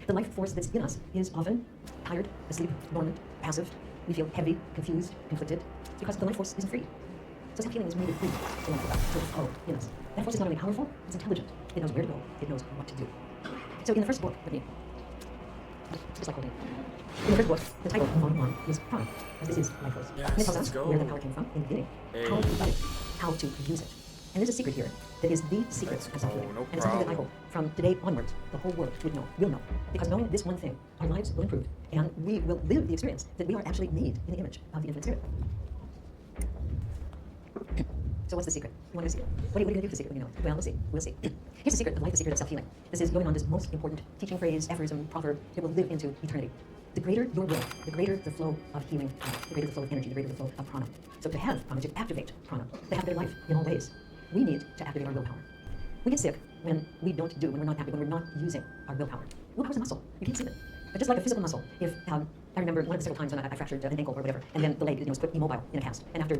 The life force that's in us is often tired, asleep, dormant, passive. We feel heavy, confused, conflicted, because the life force isn't free. So self-healing is needed free to flow in us. That force is not only powerful, it's intelligent. It knows where to go. It knows what to do. So in the first book, just like holding it. In the first book, the title of Volume 1 is Prana, as this is life force. Yes, and it tells let's us go. where the power came from in the beginning, how to get it, how to use it. And there's a secret here that is the secret of self-healing. No and it's something that I problem. hope from today onwards, the whole world will know. Because knowing this one thing, our lives will improve, and we will live the experience that we are actually made in the image of the infinite spirit. So what's the secret? You want to see it? What are you going to do with the secret when you know it? Well, we'll see. Here's the secret of life, the secret of self-healing. This is going on this most important teaching phrase, aphorism, proverb that will live into eternity. The greater your will, the greater the flow of healing, the greater the flow of energy, the greater the flow of prana. So to have prana, to activate prana, to have their life in all ways, we need to activate our willpower. We get sick when we don't do, when we're not active, when we're not using our willpower. Willpower's a muscle. You can't see it. But just like a physical muscle, if I remember one of the several times when I fractured an ankle or whatever, and then the leg was put immobile in a cast, and after